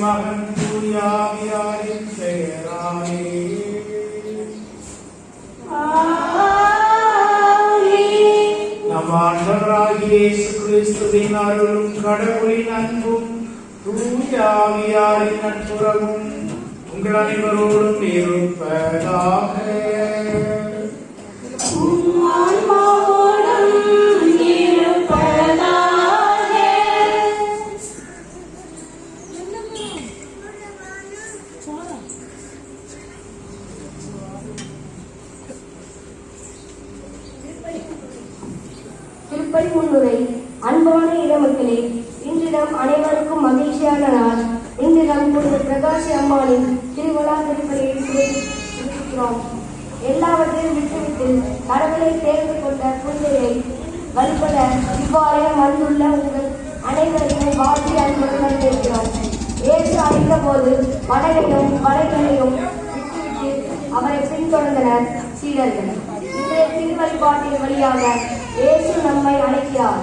மகன் தூய ஆவியாரின் பெயராலே. நம் ஆண்டவராகிய இயேசு கிறிஸ்துவின் அருளும் கடவுளின் அன்பும் தூய ஆவியாரின் நட்புறவும் உங்கள் அனைவரோடும் இருப்பதாக. முன்னுரை. அன்பான இளமக்களே, இன்றிடம் அனைவருக்கும் மகிழ்ச்சியான நாள். இன்றிடம் புனித பிரகாஷ் அம்மாளின் திருவிழா திருப்பலியை சிறப்பிக்கிறோம். எல்லாவற்றையும் விட்டுவிட்டு கடவுளை தேர்ந்து கொண்ட புனிதரை வழிபட இவ்வாலயம் வந்துள்ள உங்கள் அனைவரையும் வாழ்த்தி அன்புடன் வரவேற்கிறோம். இயேசு அழைத்த போது மலையையும் வலைகளையும் விட்டுவிட்டு அவரை பின்தொடர்ந்தனர் சீடர்கள். இன்றைய திருவழிபாட்டின் வழியாக இயேசு நம்மை அழைக்கிறார்.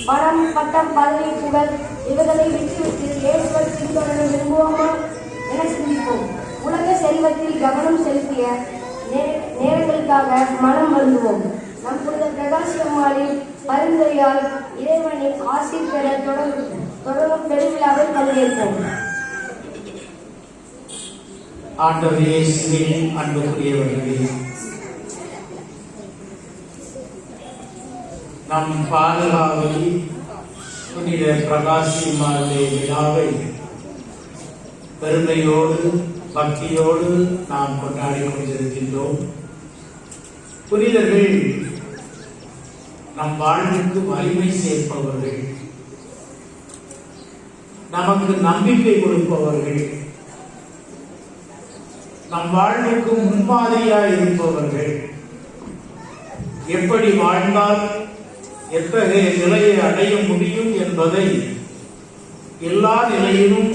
பணம், பட்டம், பதவி, புகழ் இவர்களை விட்டுவிட்டு இயேசுவை பின்தொடர விரும்புவோமா என சிந்திப்போம். உலக செல்வத்தில் கவனம் செலுத்திய நேரங்களுக்காக மனம் வருந்துவோம். நம் புனித பிரகாஷ் அம்மாளின் பரிந்துரையால் இறைவனின் ஆசி பெற தொடரும் பெருவிழாவில் பங்கேற்போம். ஆண்டவர் இயேசுவின் அன்புக்குரியவர்களே, நம் பாதுகாவலி புனித பிரகாஷ் அம்மாளுடைய விழாவை பெருமையோடு பக்தியோடு நாம் கொண்டாடி கொண்டிருக்கின்றோம். புனிதர்கள் நம் வாழ்வுக்கு வலிமை சேர்ப்பவர்கள், நமக்கு நம்பிக்கை கொடுப்பவர்கள், நம் வாழ்வுக்கு முன்மாதிரியாய் இருப்பவர்கள். எப்படி வாழ்ந்தால் எத்தகைய நிலையை அடைய முடியும் என்பதை எல்லா நிலையிலும்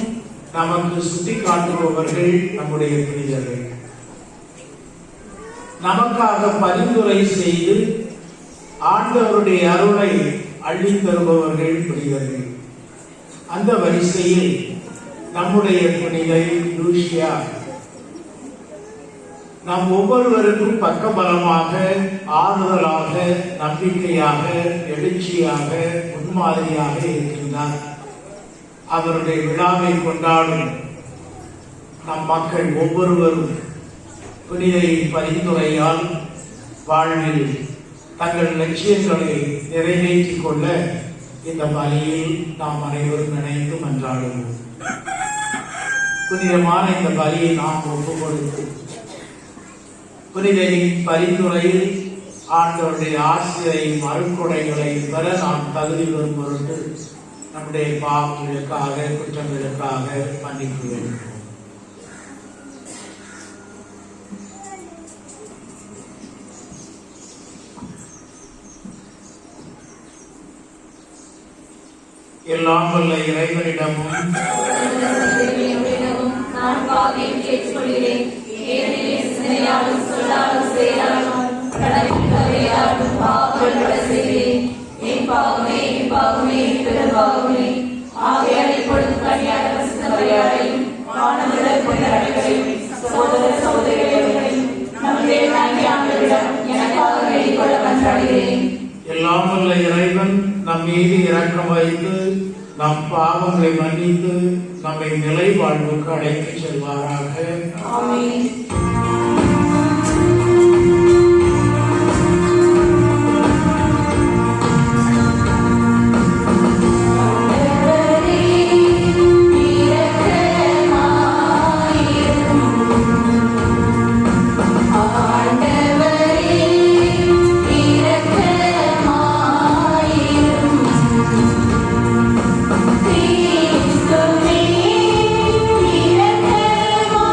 நமக்கு சுட்டி காட்டுபவர்கள் நம்முடைய புனிதர்கள். நமக்காக பரிந்துரை செய்து ஆண்டவருடைய அருளை அள்ளி தருபவர்கள் புனிதர்கள். அந்த வரிசையில் நம்முடைய புனிதை லூசியா நம் ஒவ்வொருவருக்கும் பக்கபலமாக, ஆறுதலாக, நம்பிக்கையாக, எழுச்சியாக, முன்மாதிரியாக இருக்கின்றார். அவருடைய விழாவை கொண்டாடும் நம் மக்கள் ஒவ்வொருவரும் புனிதையின் பரிந்துரையால் வாழ்வில் தங்கள் லட்சியங்களை நிறைவேற்றிக் கொள்ள இந்த பலியில் நாம் அனைவரும் இணைந்து மன்றாடுவோம். புனிதமான இந்த பலியை நாம் ஒப்புக் கொடுத்து புனிதையின் பரிந்துரையில் ஆண்டவருடைய ஆசிரியரையும் அருட்கொடைகளையும் பெற நாம் தகுதி பெறும் பொருட்டு நம்முடைய பாவங்களுக்காக, குற்றங்களுக்காக மன்னிக்க வேண்டும். எல்லாம் வல்ல இறைவனிடமும் நான் பாவியை ஏற்றுக்கொள்கிறேன். ஏனெனில் சிந்தையாலும் சொல்லாலும் செயலாலும் கடமையாலும் பாவங்கள் செய்தேன். என் பாவமே, என் பாவமே, பெரும் பாவமே. ஆகையால் இப்பொழுது கன்னியாக பரிசுத்த மரியாதையும் வானமுள்ள புனிதர்களையும் சகோதர சகோதரிகளையும் நம் தேவனாகிய ஆண்டவரிடம் எனக்காக வேண்டிக் கொள்ள மன்றாடுகிறேன். எல்லாம் வல்ல இறைவன் நம் மீது இரக்கம் வைத்து நம் பாவங்களை மன்னித்து நம்மை நிலை வாழ்வுக்கு அழைத்துச் செல்வாராக. ஆமென்.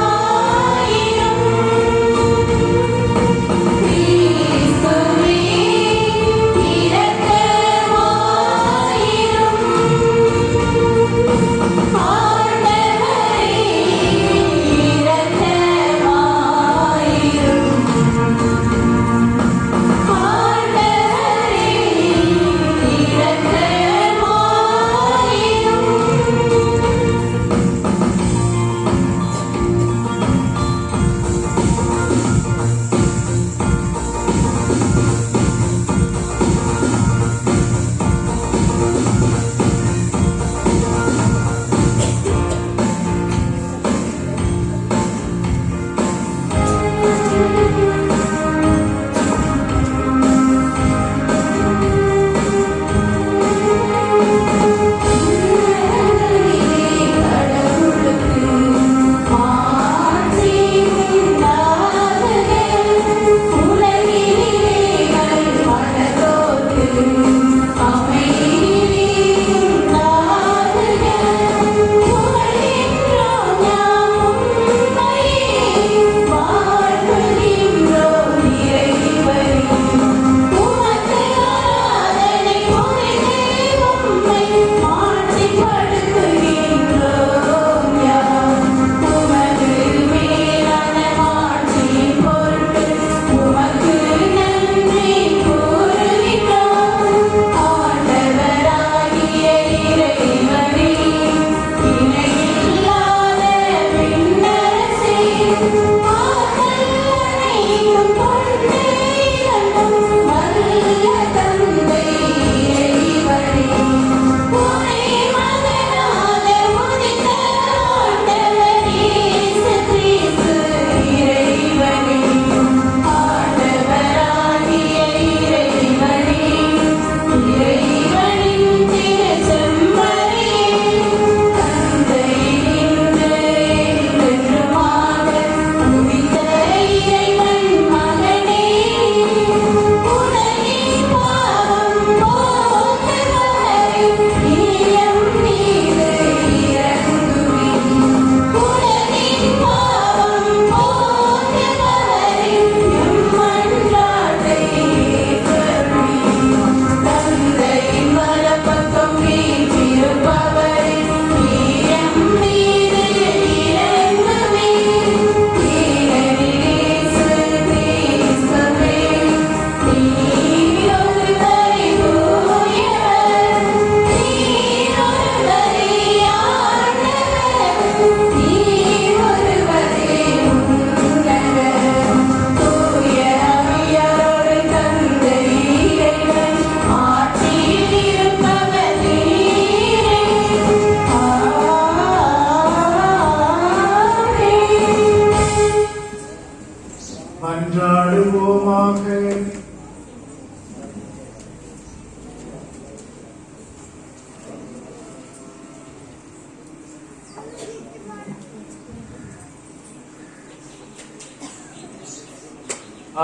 இரக்கமாயிரும்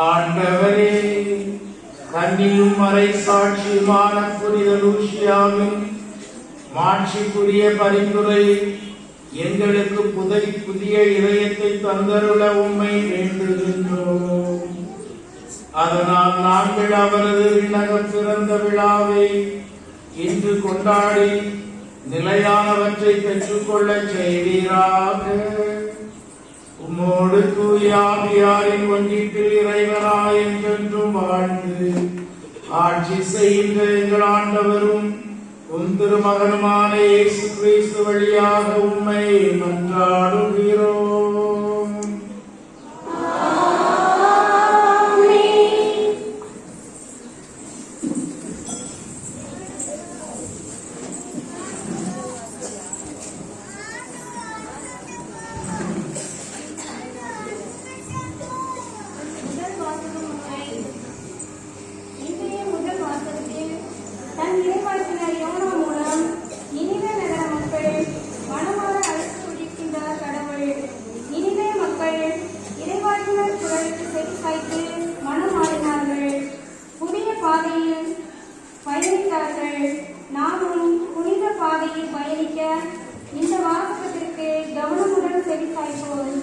ஆண்டவரே, கன்னியும் மறை சாட்சியுமான புனித லூசியாவின் மாட்சிக்குரிய பரிந்துரை எங்களுக்கு புதிய இதயத்தை தந்தருள உம்மை வேண்டுகின்றோம். அதனால் நாங்கள் அவரது விண்ணகம் பிறந்த விழாவை இன்று கொண்டாடி நிலையானவற்றை பெற்றுக்கொள்ள செய்வீராக. உம்மோடு தூய ஆவியாரின் ஒன்றிப்பில் இறைவனாய் என்றென்றும் வாழ்ந்து ஆட்சி செய்கின்ற எங்கள் ஆண்டவரும் உம் திருமகனுமான இயேசு கிறிஸ்து வழியாக உம்மை மன்றாடுகிறோம். இந்த வாசகத்திற்கு கவனமுடன் செவிசாய்ப்போம்.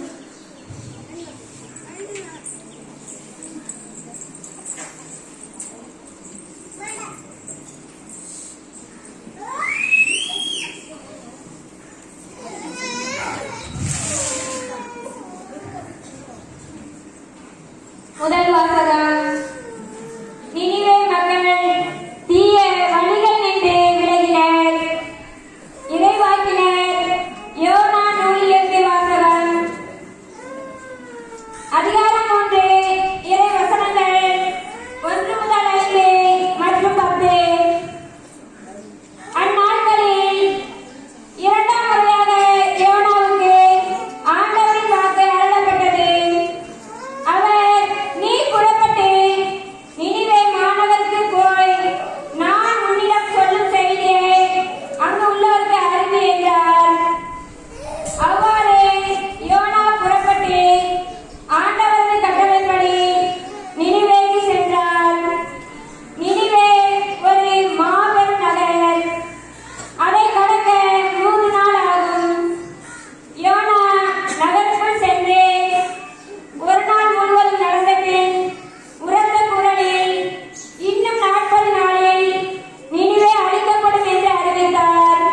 முதல் வாசகம். நினிவே மக்கள் தீய வழிகள் நின்று விலகினர். இறைவாக்கினர் யோனா நூலிலிருந்து வாசகம். அதிகாரம் 3, இறை வசனங்கள் 1 முதல் 5 மற்றும் 10. அந்நாட்களில் இரண்டாம் முறையாக யோனாவுக்கு ஆண்டவரின் வாக்கு அருளப்பட்டது. அவர், நீ புறப்பட்டு நினிவே மாநகருக்கு போய் நான் உன்னிடம் சொல்லும் செய்தியை அங்கு உள்ளவருக்கு அறிவி என்றார். அவ்வாறு யோனா புறப்பட்டு ஆண்டவரது கட்டளைப்படி நினிவேக்கு சென்றார். நினிவே ஒரு மாபெரும் நகர். அதை கடக்க 3 நாள் ஆகும். யோனா நகருக்குள் சென்று ஒரு நாள் முழுவதும் நடந்த பின் உரத்த குரலில், இன்னும் 40 நாளில் நினிவே அழிக்கப்படும் என்று அறிவித்தார்.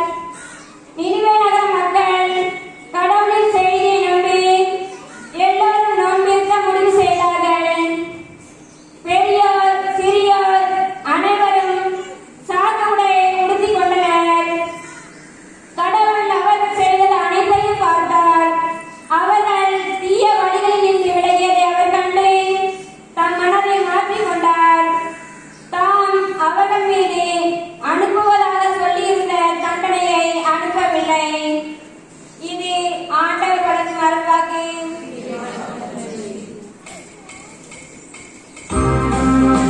நினிவே நகர மக்கள் கடவுளின் செய்தியை நம்பி எல்லோரும் நோன்பிருக்க முடிவு செய்தார்கள். பெரியோர் சிறியோர் அனைவரும் சாக்குடை உடுத்திக் கொண்டனர். கடவுள் அவர்கள் செய்தது அனைத்தையும் பார்த்தார். அவர்கள் தீய வழிகளில் நின்று விலகியதை அவர் கண்டு தம் மனதை மாற்றிக் கொண்டார். தாம் அவர்கள் மீது அனுப்புவதாக சொல்லியிருந்த தண்டனையை அனுப்பவில்லை. இது ஆண்டவர் வழங்கும் அருள்வாக்கு. Amen.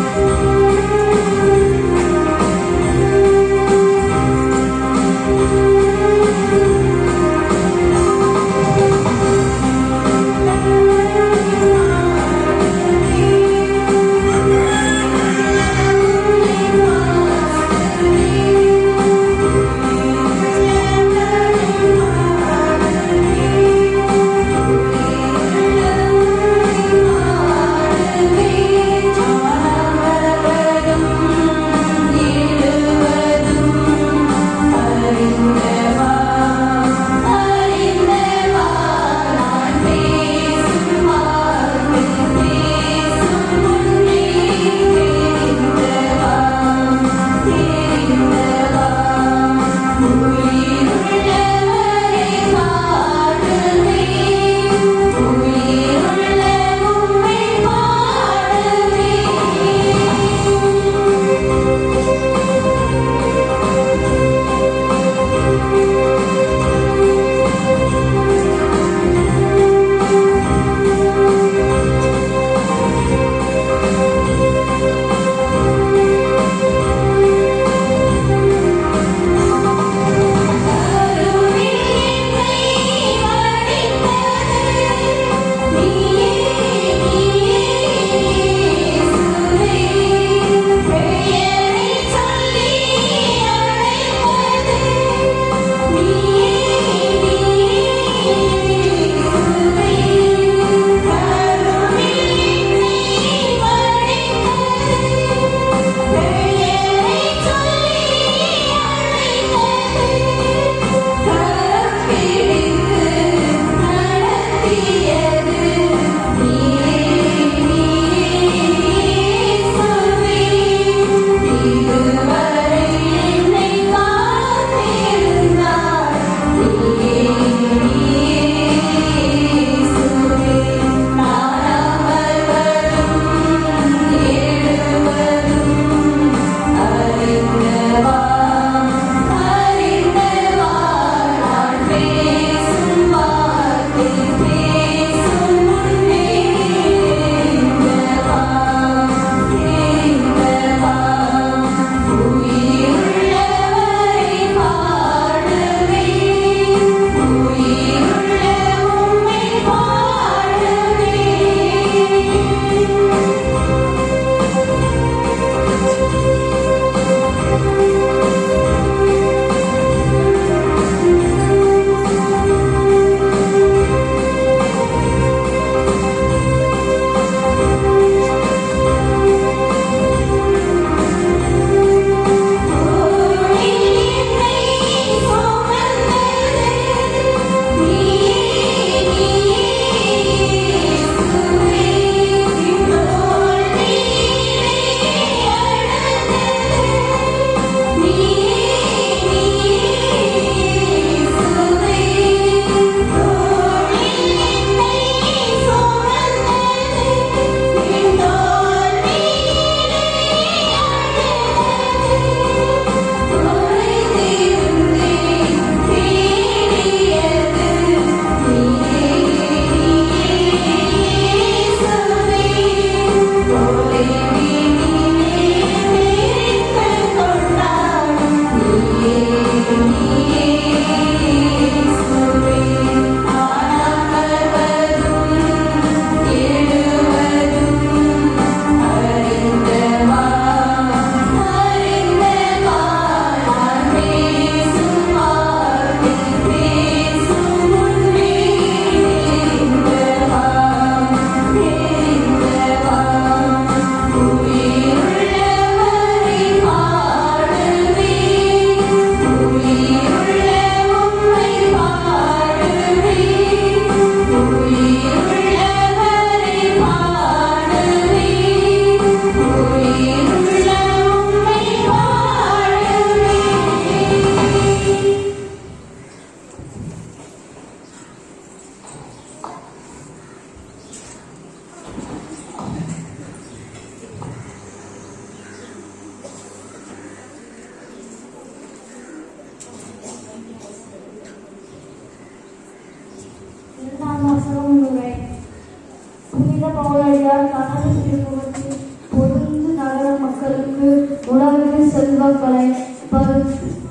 பவுலடியார் தனது திருமுகத்தில் பொருந்து நகர மக்களுக்கு உலக செல்வங்களை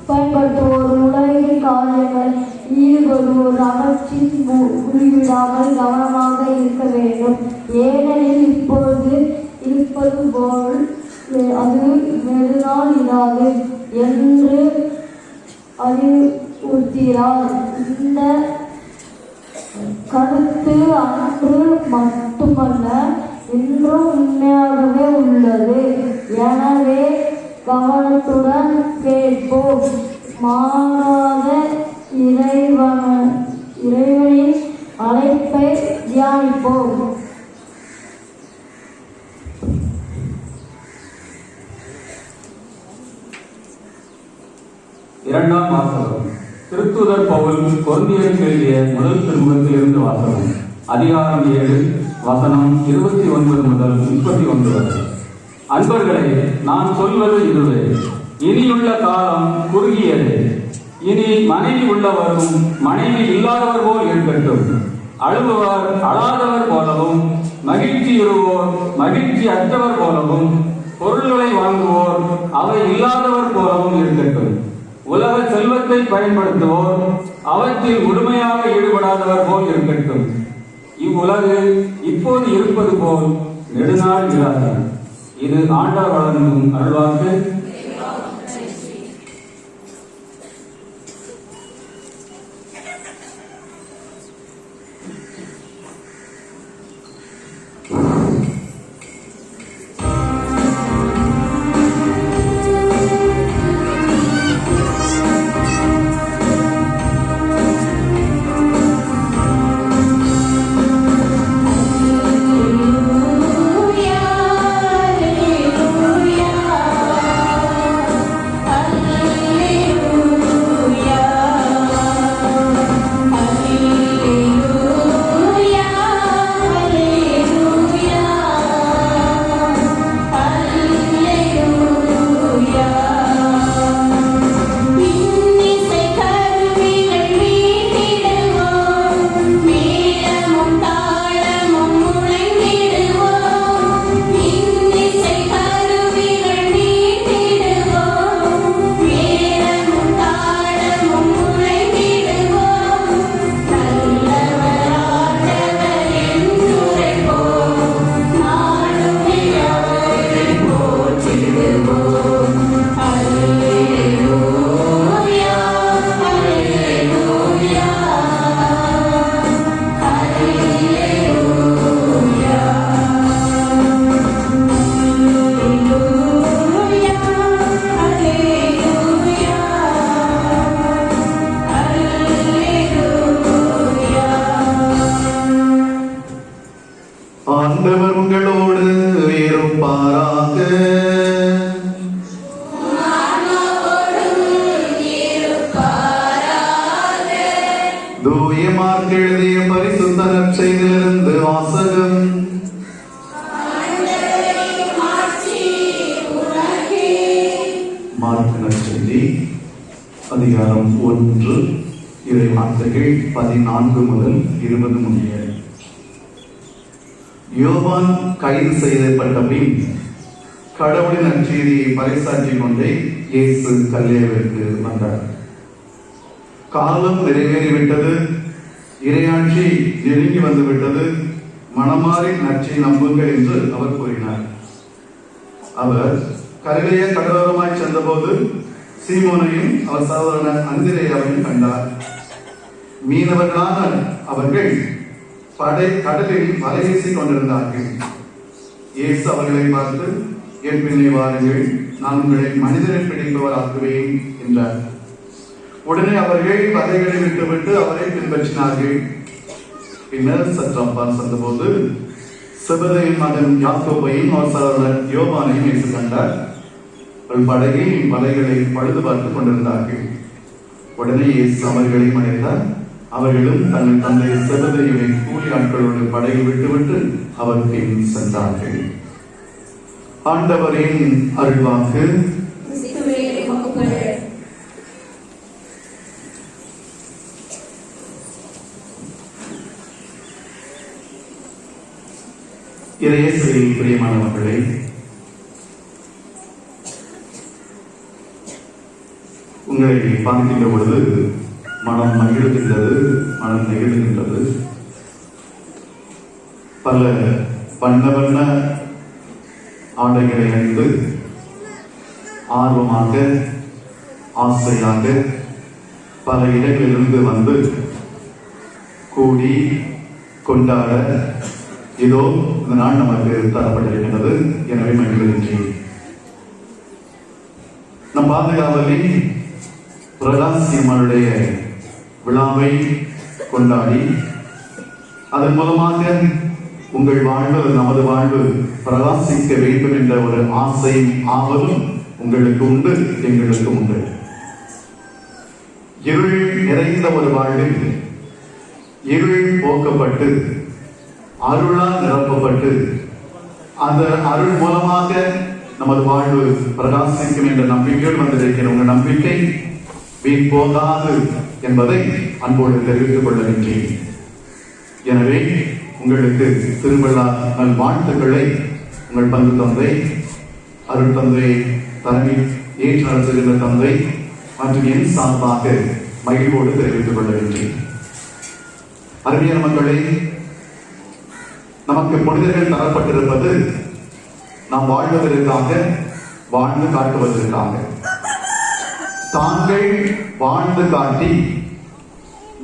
பயன்படுத்துவோர் உலகின் காரியங்கள் ஈடுபடுவோர் அவற்றின் குறிவிடாமல் கவனமாக இருக்க வேண்டும். ஏனெனில் இப்பொழுது இருப்பது போல் அது நெடுநாள் இராது என்று அறிவுறுத்தினார். இந்த கருத்து அன்று மட்டுமல்ல, இன்றும் உண்மையாகவே உள்ளது. எனவே கவனத்துடன் கேட்போம். மாறாத இறைவனின் அழைப்பை தியானிப்போம். இரண்டாம் வாசகம். திருத்தூதர் பவுல் கொரிந்தியருக்கு எழுதிய முதல் திருமுகத்திலிருந்து வாசகம். அதிகாரம் 7 வசனம் 29 முதல் 31 வரை. அன்பர்களே, நான் சொல்வது இதுவே: இனியுள்ள காலம் குறுகியது. இனி மனைவி உள்ளவரும் மனைவி இல்லாதவர் போல் இருக்கட்டும். அழுபவர் அழாதவர் போலவும், மகிழ்ச்சியுறுவோர் மகிழ்ச்சி அற்றவர் போலவும், பொருள்களை வாங்குவோர் அவை இல்லாதவர் போலவும் இருக்கட்டும். உலக செல்வத்தை பயன்படுத்துவோர் அவற்றில் முழுமையாக ஈடுபடாதவர் போல் இருக்கட்டும். இவ்வுலகு இப்போது இருப்பது போல் நெடுநாள் இராது. இது ஆண்டவர் வழங்கும் அருள்வாக்கு. ஆண்டவர் உங்களோடு இருப்பாராக. தூய மார்க் எழுதிய பரிசுத்த நற்செய்தியிலிருந்து வாசகம். மார்க் நற்செய்தி அதிகாரம் 1 இறை வார்த்தைகள் 14 முதல் 20 முடிய. யோவான் கைது செய்யப்பட்ட பின் கடவுளின் நற்செய்தியை பறைசாற்றிக் கொண்டே இயேசு கல்லேவிற்கு வந்தார். காலம் நிறைவேறிவிட்டது, இறையாட்சி நெருங்கி வந்துவிட்டது, மனமாறி நற்செய்தியை நம்புங்கள் என்று அவர் கூறினார். அவர் கலிலேய கடலோரமாய் சென்றபோது சீமோனையும் அவர் சகோதரன் அந்திரேயாவையும் கண்டார். மீனவர்களான அவர்கள் கடலில் வலை வீசிக் கொண்டிருந்தார்கள். இயேசு அவர்களை பார்த்து, என் பின்னே வாருங்கள், நான் உங்களை மனிதரை பிடிப்பவர் ஆக்குவேன் என்றார். உடனே அவர்கள் வலைகளை விட்டுவிட்டு அவரை பின்பற்றினார்கள். பின்னர் சற்று அப்பால் சென்றபோது செபதேயின் மகன் யாக்கோபையும் அவர் சகோதரன் யோவானையும் இயேசு கண்டார். படகில் வலைகளை பழுது பார்த்துக் கொண்டிருந்தார்கள். உடனே இயேசு அவர்களையும் அழைத்தார். அவர்களும் தங்கள் தந்தை செபதேயுவை கூலி ஆட்களோடு படகை விட்டுவிட்டு அவர் பின் சென்றார்கள். ஆண்டவரின் அருள்வாக்கு. இறையேசுவில் பிரியமானவர்களே, உங்களை பார்க்கின்ற பொழுது மனம் மகிழ்கின்றது, மனம் நெகிழ்கின்றது. பல வண்ண வண்ண ஆடைகளை அணிந்து ஆர்வமாக ஆசையாக பல இடங்களிலிருந்து வந்து கூடி கொண்டாட இதோ இந்த நாள் நமக்கு தரப்பட்டிருக்கின்றது. எனவே மகிழ்கின்றேன். நம் பாதுகாவலி பிரகாசியம்மனுடைய விழாவை கொண்டாடி அதன் மூலமாக உங்கள் வாழ்வு, நமது வாழ்வு பிரகாசிக்க வேண்டும் என்ற ஒரு ஆசையும் ஆவலும் உங்களுக்கு உண்டு, எங்களுக்கு உண்டு. இருள் நிறைந்த ஒரு வாழ்வில் இருள் போக்கப்பட்டு அருளால் நிரப்பப்பட்டு அந்த அருள் மூலமாக நமது வாழ்வு பிரகாசிக்கும் என்ற நம்பிக்கையோடு வந்திருக்கிற உங்கள் நம்பிக்கை வீண் போகாது என்பதை அன்போடு தெரிவித்துக் கொள்கின்றேன். எனவே உங்களுக்கு திருவிழா நல் வாழ்த்துக்களை உங்கள் பங்கு தந்தை, அருள் தந்தை, தலைமை ஏற்று நடத்துகின்ற தந்தை மற்றும் என் சார்பாக மகிழ்வோடு தெரிவித்துக் கொள்கின்றேன். அருமையான மக்களே, நமக்கு புனிதர்கள் தரப்பட்டிருப்பது நாம் வாழ்வதற்காக, வாழ்ந்து காட்டுவதற்காக. தாங்கள் வாழ்ந்து காட்டி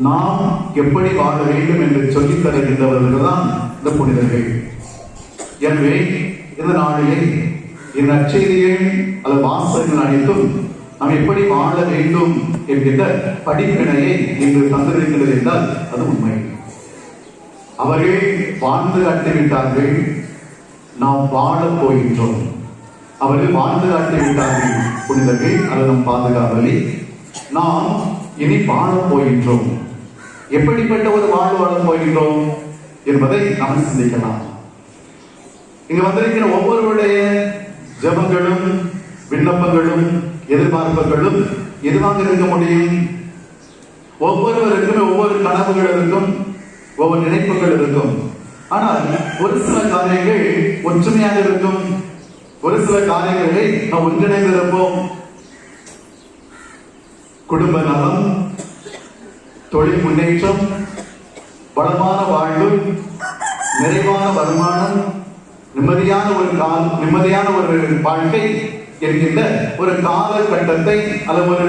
நாம் எப்படி வாழ வேண்டும் என்று சொல்லித் தருகின்றவர்கள் தான் இந்த புனிதர்கள். எனவே இந்த நாளிலே இந்த நற்செய்திகள் அல்லது வாசகங்கள் அனைத்தும் நாம் எப்படி வாழ வேண்டும் என்கின்ற படிப்பினையை இங்கு தந்திருக்கிறது என்றால் அது உண்மை. அவர்கள் வாழ்ந்து காட்டிவிட்டார்கள், நாம் வாழப் போகின்றோம். அவர்கள் வாழ்ந்து காட்டிவிட்டார்கள் புனிதர்கள் அல்லது நம் பாதுகாவலி, நாம் இனி வாழப் போகின்றோம். எப்படிப்பட்ட ஒரு வாழ்வு வாழப் போகின்றோம் என்பதை நாம் சிந்திக்கலாம். இங்கு வந்திருக்கிற ஒவ்வொருவருடைய ஜெபங்களும் விண்ணப்பங்களும் எதிர்பார்ப்புகளும் எதுவாக இருக்க முடியும்? ஒவ்வொருவருக்கும் ஒவ்வொரு கனவுகள் இருக்கும், ஒவ்வொரு நினைப்புகள் இருக்கும். ஆனால் ஒரு சில காரியங்கள் ஒற்றுமையாக இருக்கும், ஒரு சில காரியங்களை நாம் ஒன்றிணைந்து இருப்போம். குடும்ப நலம், தொழில் முன்னேற்றம், வளமான வாழ்வு, நிறைவான வருமானம், நிம்மதியான ஒரு வாழ்க்கை என்கின்ற ஒரு காலகட்டத்தை அல்லது ஒரு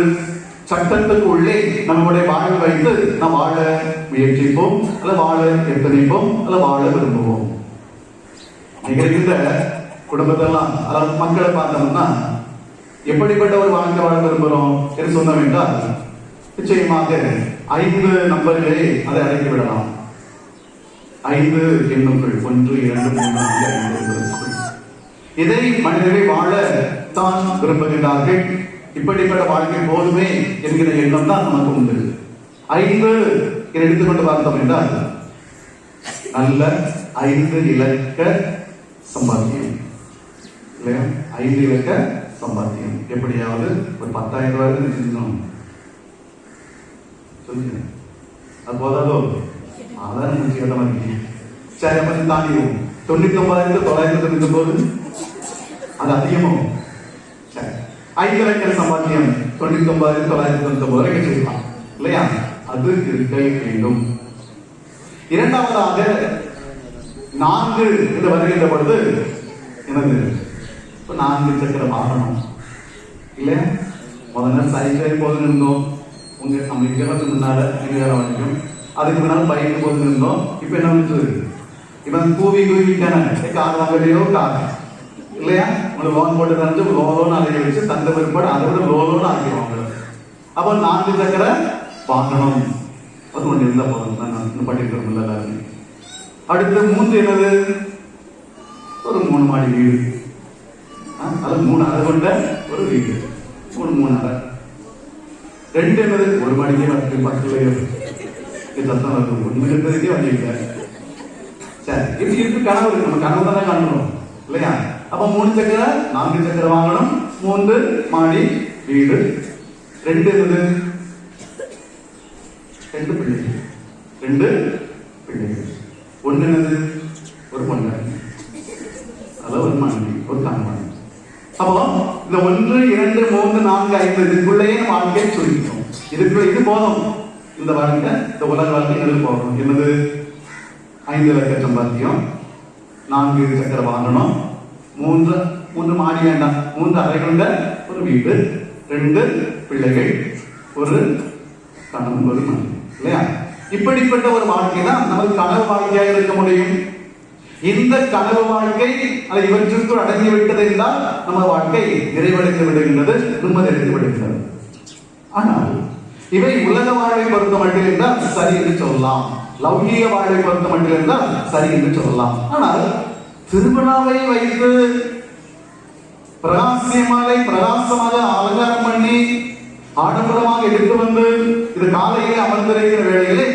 சட்டத்துக்கு உள்ளே நம்முடைய வாழ்வு வைத்து நாம் வாழ முயற்சிப்போம், அல்லது வாழ எத்தனைப்போம், அல்லது வாழ விரும்புவோம். நிகழ்கின்ற குடும்பத்தெல்லாம் அதாவது மக்களை பார்த்தோம்னா எப்படிப்பட்ட ஒரு வாழ்க்கை வாழ விரும்புகிறோம் என்று சொன்னோம் என்றால் நிச்சயமாக 5 நம்பர்களை அதை அடைத்து விடலாம். 5 எண்ணுக்குள் 1, 2, 3, 4, 5 இதை மனிதர்கள் வாழ தான் விரும்புகின்றார்கள். இப்படிப்பட்ட வாழ்க்கை போதுமே என்கிற எண்ணம் தான் நமக்கு உண்டு. 5 எடுத்துக்கொண்டு பார்த்தோம் என்றால் நல்ல 5 இலக்க சம்பாத்தியம் இல்லையா? 5 இலக்க சம்பாத்தியம் எப்படியாவது ஒரு 10,000 ரூபாய் செஞ்சோம் சொல்லுங்க, அது போதாதோ? அதான் நினைச்சு கேட்ட மாதிரி சரி, அப்ப தாண்டிடும். 99,999 அது அதிகமும். சரி, 5 இலக்க சம்பாத்தியம் 99,999 வரைக்கும் செய்யலாம் இல்லையா? அது இருக்க வேண்டும். இரண்டாவதாக 4 என்று வருகின்ற பொழுது எனது 4 சக்கர வாகனம் இல்லையா? முதல்ல சைக்கிள் போது இருந்தோம், உங்க நம்ம இங்க முன்னால வரைக்கும், அதுக்கு முன்னால பைக்கு போது இருந்தோம். இப்ப என்ன வந்துச்சு? இப்ப கூவிக்கான கார் வாங்கலையோ கார் இல்லையா? உங்களுக்கு லோன் போட்டு தந்து லோன் அலைய வச்சு தந்த பிற்பாடு அதை விட லோன் ஆக்கிடுவாங்க. அப்போ 4 சக்கர வாகனம் அது ஒன்று இருந்தா போதும். நான் படிக்கிறோம் எல்லாருமே. அடுத்து 3 என்னது? ஒரு 3 மாடி வீடு, அது 3 அறை கொண்ட ஒரு வீடு, ஒரு 3 அறை. 2 என்னது? ஒரு மாடிக்கே 10 சத்தம் இருக்கும், ஒண்ணு இருக்கிறதுக்கே வழி இல்லை. சரி, இது இருக்கு கனவு, நம்ம கனவு தானே காணணும் இல்லையா? அப்ப 3 சக்கர 4 சக்கர வாங்கணும், 3 மாடி வீடு. 2 என்னது? 2 பிள்ளைகள். 2 பிள்ளைகள். 1 என்னது? ஒரு பொண்ணு. இந்த 1, 2, 3, 4, 5 இதுக்குள்ளேயே நம்ம வாழ்க்கையை சுருக்கிட்டோம். இதுக்குள்ள இது போதும். இந்த வாழ்க்கை, இந்த உலக வாழ்க்கை எது போகணும்? என்னது? 5 இலக்க சம்பாத்தியம், 4 சக்கர வாகனம், 3 மாடி வேண்டாம், 3 அறைகளுள்ள ஒரு வீடு, 2 பிள்ளைகள், ஒரு கணவன், ஒரு மனைவி, இல்லையா? இப்படிப்பட்ட ஒரு வாழ்க்கை தான் நமக்கு கனவு வாழ்க்கையாக இருக்க முடியும். இந்த கனவு வாழ்க்கை அதை இவற்றிற்குள் அடங்கி விட்டது என்றால் நம்ம வாழ்க்கை நிறைவடைந்து விடுகின்றது, நிம்மதியடைந்து விடுகின்றது. ஆனால் இவை உலக வாழ்வை பொறுத்த மட்டும் என்றால் சரி என்று சொல்லலாம், லௌகீக வாழ்வை பொறுத்த மட்டும் என்றால் சரி என்று சொல்லலாம். ஆனால் திருவிழாவை வைத்து பிரகாசமாக அலங்காரம் பண்ணி ஆடம்பரமாக எடுத்து வந்து இது காலையிலே அமர்ந்திருக்கிற வேளையிலே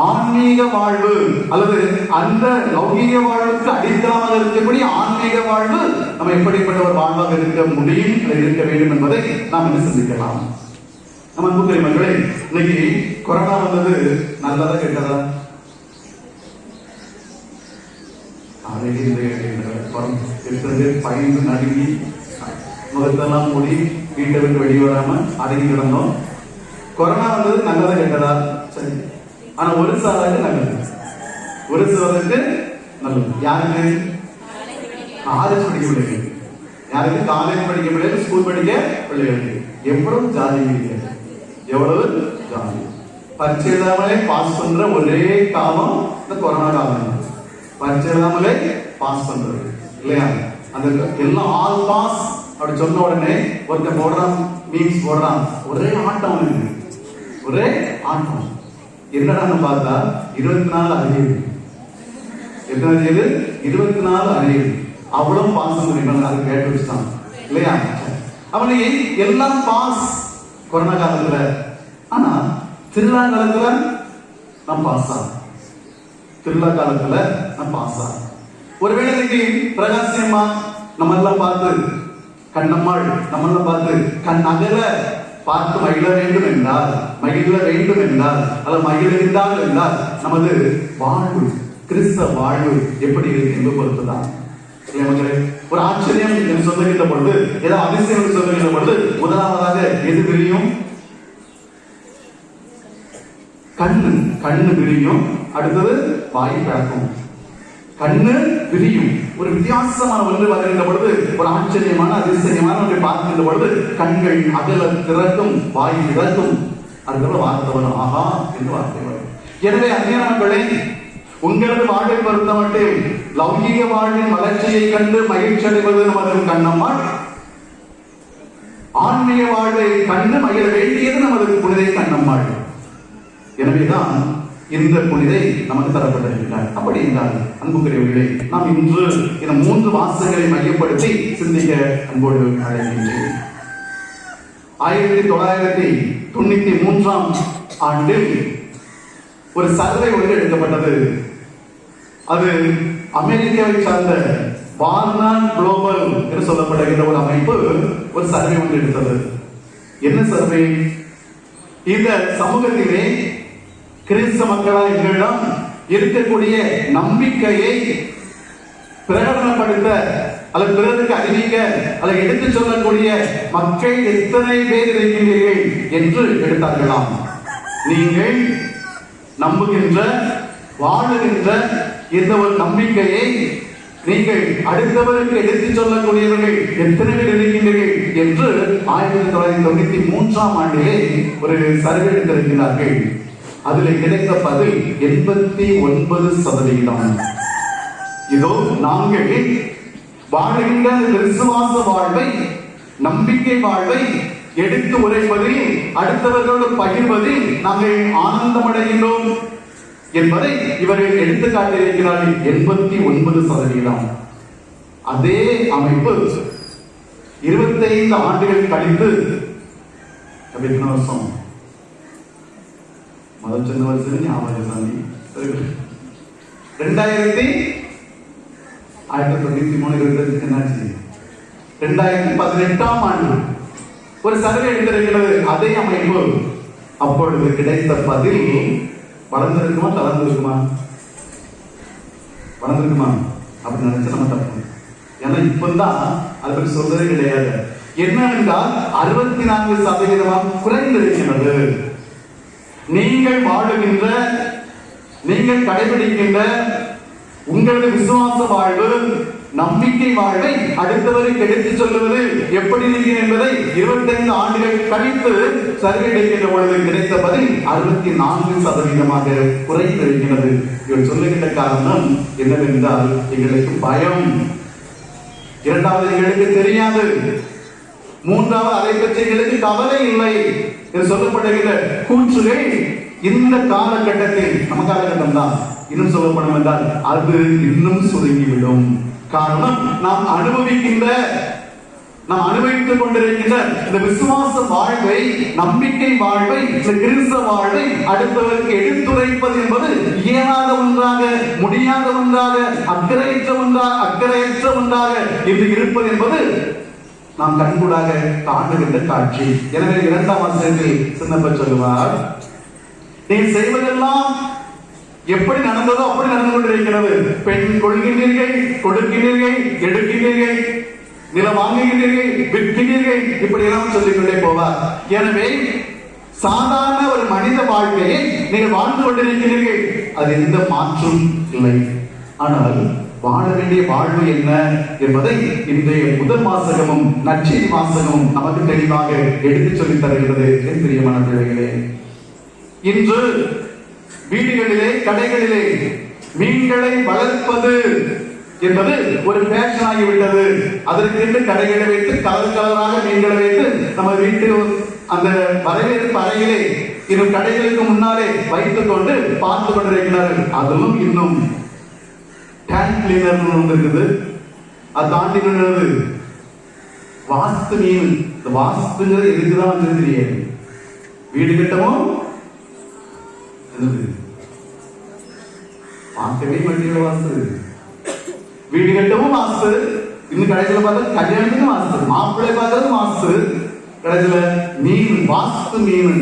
ஆன்மீக வாழ்வு அல்லது அந்த லௌகீக வாழ்வுக்கு அடித்தளமாக இருக்கக்கூடிய ஆன்மீக வாழ்வு நம்ம எப்படிப்பட்ட ஒரு வாழ்வாக இருக்க முடியும், இருக்க வேண்டும் என்பதை நாம் என்ன சிந்திக்கலாம். நம்ம அன்புக்குரிய மக்களே, இன்னைக்கு கொரோனா வந்தது நல்லதா கெட்டதா? பயந்து நடுங்கி முகத்தெல்லாம் மூடி வீட்டை விட்டு வெளியே வராம அடங்கி கிடந்தோம். கொரோனா வந்தது நல்லதா கெட்டதா? சரி. ஆனா ஒரு சாராருக்கு நல்லது, ஒரு சிலருக்கு நல்லது. யாருக்கு? காலேஜ் படிக்க பிள்ளைகள், யாருக்கு? காலேஜ் படிக்க பிள்ளைகள், ஸ்கூல் படிக்க பிள்ளைகளுக்கு. எவ்வளவு ஜாதி, எவ்வளவு ஜாதி. பரீட்சை எழுதாமலே பாஸ் பண்ற ஒரே காலம் இந்த கொரோனா காலம். பரீட்சை எழுதாமலே பாஸ் பண்றது, இல்லையா? அந்த எல்லாம் ஆல் பாஸ் அப்படி சொன்ன உடனே ஒருத்தன் போடுறான், மீம்ஸ் போடுறான், ஒரே ஆட்டம், ஒரே ஆட்டம். என்னடான்னு பார்த்தா 24 அறிவு. எத்தனை அறிவு? 24 அறிவு. அவ்வளவு பாஸ் பண்ணிருக்காங்க. அது கேட்டு வச்சுட்டான், இல்லையா? அவனுக்கு எல்லாம் பாஸ் கொரோனா காலத்துல. ஆனா திருவிழா காலத்துல நான் பாஸ் ஆகும், திருவிழா காலத்துல நான் பாஸ் ஆகும். ஒருவேளை இன்னைக்கு பிரகாசியம்மா நம்ம எல்லாம் பார்த்து, கண்ணம்மாள் நம்ம எல்லாம் பார்த்து கண் அகல பார்த்து மகிழ வேண்டும் என்றால், அல்லது மகிழ்ந்தால் என்றால் நமது வாழ்வு, கிறிஸ்தவ வாழ்வு எப்படி இருக்கு என்று பொறுத்துதான். ஒரு ஆச்சரியம் என்று சொல்லுகின்ற பொழுது, ஏதாவது அதிசயம் என்று சொல்லுகின்ற பொழுது முதலாவதாக எது விரியும்? கண்ணு விரியும். அடுத்தது வாய் பிறக்கும். கண்ணு விரியும். ஒரு வித்தியாசமான ஒன்று வருகின்ற பொழுது, ஒரு ஆச்சரியமான அதிசயமான ஒன்றை பார்க்கின்ற பொழுது கண்கள் அகல திறக்கும், வாய் திறக்கும். அதுக்கப்புறம் வார்த்தை வரும், ஆஹா என்று வார்த்தை வரும். எனவே அந்நியர்களே, உங்களது வாழ்வை பொறுத்த மட்டும் லௌகீக வாழ்வின் வளர்ச்சியை கண்டு மகிழ்ச்சி அடைவது நமது கண்ணம்மாள். ஆன்மீக வாழ்வை கண்டு மகிழ வேண்டியது நமது புனிதை கண்ணம்மாள். எனவேதான் இந்த புனிதை நமக்கு தரப்பட்டிருக்கிறார். அப்படி என்றால் அன்புக்குரியவர்களே, நாம் இன்று இந்த 3 வாசகங்களை மையப்படுத்தி சிந்திக்க அன்போடு அழைக்கின்றேன். 1993ஆம் ஆண்டில் ஒரு சர்வே ஒன்று எடுக்கப்பட்டது. அது அமெரிக்காவை சார்ந்த வார்னர் குளோபல் என்று சொல்லப்படுகின்ற ஒரு அமைப்பு ஒரு சர்வே ஒன்று எடுத்தது. என்ன சர்வே? இந்த சமூகத்திலே கிறிஸ்தவ மக்களால் எங்களிடம் இருக்கக்கூடிய நம்பிக்கையை பிரகடனப்படுத்த அல்லது பிறருக்கு அறிவிக்க அல்லது எடுத்து சொல்லக்கூடிய மக்கள் எத்தனை பேர் இருக்கின்றீர்கள் என்று எடுத்தார்களாம். நீங்கள் நம்புகின்ற, வாழுகின்ற இந்த ஒரு நம்பிக்கையை நீங்கள் அடுத்தவருக்கு எடுத்து சொல்லக்கூடியவர்கள் எத்தனை பேர் இருக்கின்றீர்கள் என்று 1993ஆம் ஆண்டிலே ஒரு சர்வே எடுத்திருக்கிறார்கள். அதில் கிடைத்த பதில் 89%. இதோ நாங்கள் வாழ்கின்ற விசுவாச வாழ்வை, நம்பிக்கை வாழ்வை எடுத்து உரைப்பதில், அடுத்தவர்களோடு பகிர்வதில் நாங்கள் ஆனந்தம் அடைகின்றோம் என்பதை இவர்கள் எடுத்து காட்டியிருக்கிறார்கள். 89%. அதே அமைப்பு 25 ஆண்டுகள் கழித்து, எத்தனை வருஷம்? முதல் சொன்ன வருஷம் ஞாபகம் சாமி. 1993 என்னாச்சு? 2018ஆம் ஆண்டு ஒரு சர்வே எடுத்திருக்கிறது. அதே அமைப்பு. அப்பொழுது கிடைத்த பதில் வளர்ந்திருக்குமா, தளர்ந்திருக்குமா? வளர்ந்திருக்குமா? அப்படி நினைச்சா நம்ம தப்பு. ஏன்னா இப்பதான் அதை பற்றி சொல்றதே கிடையாது. என்னவென்றால் 64% குறைந்திருக்கிறது. நீங்கள் வாழுகின்ற, நீங்கள் கடைபிடிக்கின்ற உங்களது விசுவாச வாழ்வு, நம்பிக்கை வாழ்வை அடுத்தவருக்கு எடுத்துச் சொல்லுவது எப்படி இருக்கிறது என்பதை 25 ஆண்டுகள் கழித்து சர்வேடிக்கின்ற பொழுது கிடைத்த பதில் 64% குறைந்திருக்கிறது. இவர் சொல்லுகின்ற காரணம் என்னவென்றால் எங்களுக்கு பயம், இரண்டாவது எங்களுக்கு தெரியாது, மூன்றாவது அதை பற்றி எங்களுக்கு கவலை இல்லை என்று சொல்லப்படுகிற கூற்றுகள் இந்த காலகட்டத்தில், நம்ம காலகட்டம் தான், இன்னும் சொல்லப்படும் என்றால் அது இன்னும் சுருங்கிவிடும். காரணம், நாம் அனுபவித்துக் கொண்டிருக்கின்ற இந்த விசுவாச வாழ்வை, நம்பிக்கை வாழ்வை, இந்த கிறிஸ்தவ வாழ்வை அடுத்தவருக்கு எடுத்துரைப்பது என்பது இயலாத ஒன்றாக, முடியாத ஒன்றாக, அக்கறையற்ற ஒன்றாக இது இருப்பது என்பது நாம் கண்கூடாக காணுகின்ற காட்சி. எனவே 2ஆம் வசனத்தில் சின்னப்ப சொல்லுவார், நீ செய்வதெல்லாம் எப்படி நடந்ததோ அப்படி நடந்து கொண்டிருக்கிறது. பெண் கொள்கின்றீர்கள், கொடுக்கின்றீர்கள், எடுக்கின்றீர்கள், நிலம் வாங்குகின்றீர்கள், விற்கின்றீர்கள், இப்படி எல்லாம் சொல்லிக்கொண்டே போவார். எனவே சாதாரண ஒரு மனித வாழ்க்கையை நீங்கள் வாழ்ந்து கொண்டிருக்கிறீர்கள், அது எந்த மாற்றும் இல்லை. ஆனால் வாழ வேண்டிய வாழ்வு என்ன என்பதை இன்றைய முதல் வாசகமும் நற்செய்தி வாசகமும் நமக்கு தெளிவாக எடுத்துச் சொல்லித் தருகிறது. என் பிரியமான பிள்ளைகளே, இன்று வீடுகளிலே, கடைகளிலே மீன்களை வளர்ப்பது என்பது ஒரு ஃபேஷன் ஆகிவிட்டது. அதற்கென்று கடைகளை வைத்து கலர் கலராக மீன்களை வைத்து நம்ம வீட்டில் அந்த வரவேற்பு அறையிலே இன்னும் கடைகளுக்கு முன்னாலே வைத்துக் கொண்டு பார்த்து கொண்டிருக்கிறார்கள். அதிலும் இன்னும் டேங்க் கிளீனர் ஒன்று இருக்குது, அது தாண்டி நின்றது வாஸ்து மீன். இந்த வாஸ்துங்கிறது எதுக்குதான் வந்து தெரியாது. வீடு கட்டவும் பார்க்கவே மாட்டீங்களா வாஸ்து, வீடு கட்டவும் வாஸ்து, இன்னும் கடைசியில பார்த்தா கல்யாணத்துக்கும் வாஸ்து, மாப்பிள்ளை பார்க்கறது வாஸ்து, கடைசியில மீன், வாஸ்து மீன்,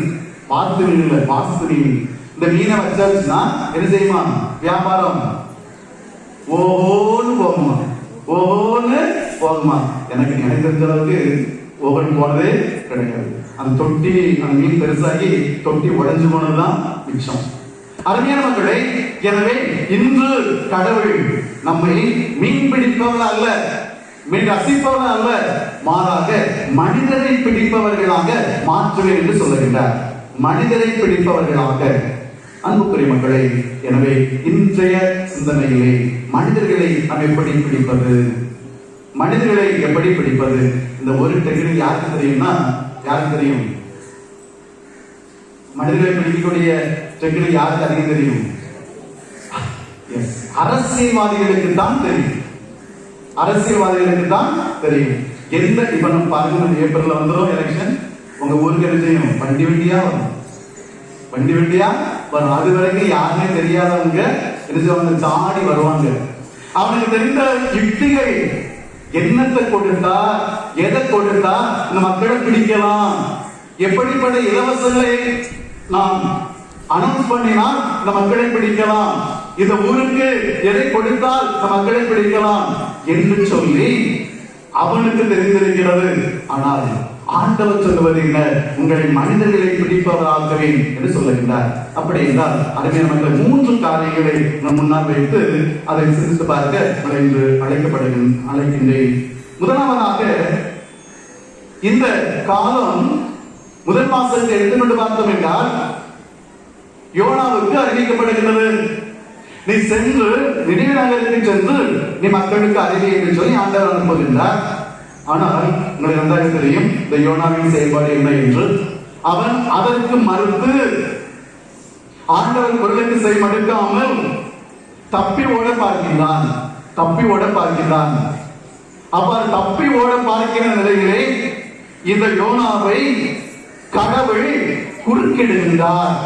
வாஸ்து மீன் இல்ல, வாஸ்து மீன். இந்த மீனை வச்சாச்சுன்னா என்ன செய்யுமா? வியாபாரம் ஓஹோன்னு போகுமா, ஓஹோன்னு போகுமா. எனக்கு தெரிஞ்ச அளவுக்கு ஓகன் போனதே கிடையாது. அந்த தொட்டி, அந்த மீன் பெருசாகி தொட்டி உடைஞ்சு போனதுதான் மிச்சம். அருமையான மக்களே, எனவே இன்று கடவுள் நம்மை மீன் பிடிப்பவர்கள் அல்ல, மீன் ரசிப்பவர்கள் அல்ல, மாறாக மனிதரை பிடிப்பவர்களாக மாற்றுவேன் என்று சொல்லுகின்றார். மனிதரை பிடிப்பவர்களாக. அன்புக்குரிய மக்களே, எனவே இன்றைய சிந்தனையிலே மனிதர்களை நாம் எப்படி பிடிப்பது, மனிதர்களை எப்படி பிடிப்பது? இந்த ஒரு டெக்னிக் யாருக்கு தெரியும்னா, யாருக்கு தெரியும்? மனிதர்களை பிடிக்கக்கூடிய டெக்னிக் யாருக்கு அதிகம் தெரியும்? அரசியல்வாதிகளுக்கு தான் தெரியும். அரசியல்வாதிகளுக்கு தான் தெரியும். எந்த இப்ப நம்ம பாருங்க, ஏப்ரல்ல வந்துடும் எலெக்ஷன். உங்க ஊருக்கு என்ன செய்யும்? வண்டி வண்டியா வரும், வண்டி வண்டியா வரும். அது வரைக்கும் யாருமே தெரியாதவங்க என்ன சாடி வருவாங்க. அவனுக்கு தெரிந்த யுக்திகள், என்னத்தை கொடுத்தா, எதை கொடுத்தா இந்த மக்களை பிடிக்கலாம், எப்படிப்பட்ட இலவசங்களை நாம் அனௌன்ஸ் பண்ணினால் இந்த மக்களை பிடிக்கலாம், இந்த ஊருக்கு எதை கொடுத்தால் இந்த மக்களை பிடிக்கலாம் என்று சொல்லி அவனுக்கு தெரிந்திருக்கிறது. ஆனால் ஆண்டவர் சொல்லுவது என்ன? உங்களை மனிதர்களை பிடிப்பவராகவே என்று சொல்லுகின்றார். அப்படி என்றால் அருமையான மக்கள், 3 காரியங்களை நம் முன்னால் வைத்து அதை சிந்தித்து பார்க்க என்று அழைக்கின்றேன். முதலாவதாக, இந்த காலம் முதல் மாசத்தை எடுத்துக்கொண்டு பார்த்தோம் என்றால் யோனாவுக்கு அறிவிக்கப்படுகிறது. நீ சென்று நினைவு நகருக்கு சென்று நீ மக்களுக்கு அறிவி என்று சொல்லி ஆண்டவர் அனுப்புகின்றார். ஆனால் உங்களுக்கு நன்றாக தெரியும் இந்த யோனாவின் செயல்பாடு என்ன என்று. அவன் அதற்கு மறுத்து ஆண்டவர் குரலுக்கு செய் மடுக்காமல் தப்பி ஓட பார்க்கின்றான். அவ்வாறு தப்பி ஓட பார்க்கிற நிலையிலே இந்த யோனாவை கடவுள் குறுக்கிடுகின்றார்.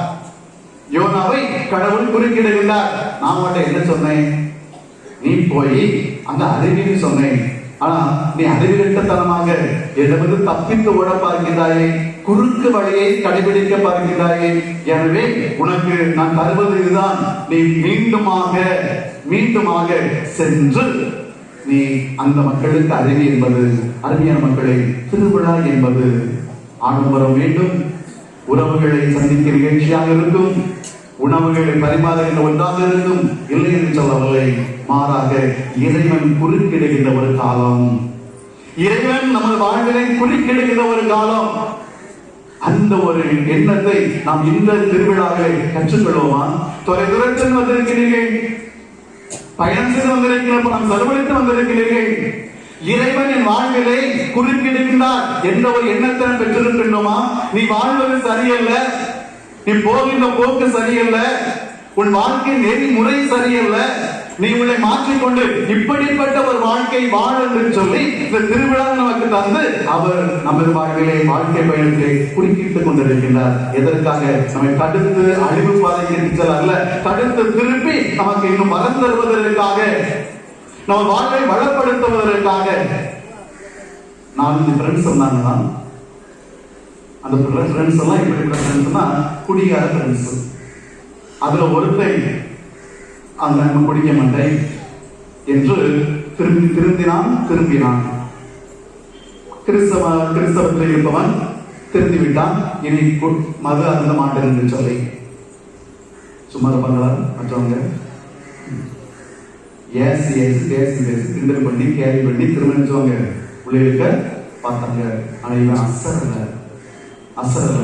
நான் மட்டும் என்ன சொன்னேன்? நீ போய் அந்த அறிவின்னு சொன்னேன். ஆனா நீ அறிவிலிட்டத்தனமாக என்னிடமிருந்து தப்பித்து ஓட பார்க்கிறாயே, குறுக்கு வழியை கடைபிடிக்க பார்க்கிறாயே. எனவே உனக்கு நான் தருவது இதுதான், நீ மீண்டுமாக சென்று நீ அந்த மக்களுக்கு அறிவி என்பது, அருமையான மக்களை, திருவிழா என்பது ஆடம்பரம் வேண்டும், உறவுகளை சந்திக்க நிகழ்ச்சியாக இருக்கும், உணவுகளை பரிமாறுகின்ற ஒன்றாக இருக்கும், இல்லை என்று சொல்லவில்லை. மாறாக இறைவன் குறுக்கிடுகின்ற ஒரு காலம், இறைவன் நமது வாழ்வினை குறுக்கிடுகின்ற ஒரு காலம். அந்த ஒரு எண்ணத்தை நாம் இந்த திருவிழாவை கற்றுக்கொள்வோமா? தொலைதூரத்தில் வந்திருக்கிறீர்கள், பயணம் செய்து வந்திருக்கிறீர்கள், பணம் செலவழித்து வந்திருக்கிறீர்கள். இறைவன் என் வாழ்விலே குறுக்கிடுகின்றார் என்ற ஒரு எண்ணத்தை பெற்றிருக்கின்றோமா? நீ வாழ்வது சரியல்ல, நீ போகின்ற போக்கு சரியல்ல, உன் வாழ்க்கை நெறிமுறை சரியல்ல, நீ உன்னை மாற்றிக்கொண்டு இப்படிப்பட்ட ஒரு வாழ்க்கை வாழ என்று சொல்லி இந்த திருவிழா நமக்கு தந்து அவர் நமது வாழ்விலே, வாழ்க்கை பயணத்திலே குறுக்கிட்டுக் கொண்டிருக்கின்றார். எதற்காக? நம்மை தடுத்து அழிவு பாதைக்கு அல்ல, தடுத்து திருப்பி நமக்கு இன்னும் வரம் தருவதற்காக, நம்ம வாழ்வை வளப்படுத்துவதற்காக. 4 ஃப்ரெண்ட்ஸ் சொன்னாங்கன்னா, அந்த ஃப்ரெண்ட்ஸ் எல்லாம் இப்படிப்பட்ட ஃப்ரெண்ட்ஸ்னா குடிகார ஃப்ரெண்ட்ஸ். அதுல ஒருத்தன் அந்த குடிக்க மாட்டேன் என்று திரும்பினான். கிறிஸ்தவத்தில் இருப்பவன் திருந்திவிட்டான். இனி மது அருந்த மாட்டேன் என்று சொல்லி சும்மா இருப்பாங்களா மற்றவங்க? கிண்டல் பண்ணி கேள்வி பண்ணி திரும்ப நினைச்சவங்க உள்ள இருக்க பார்த்தாங்க. ஆனா இவன் அசரல.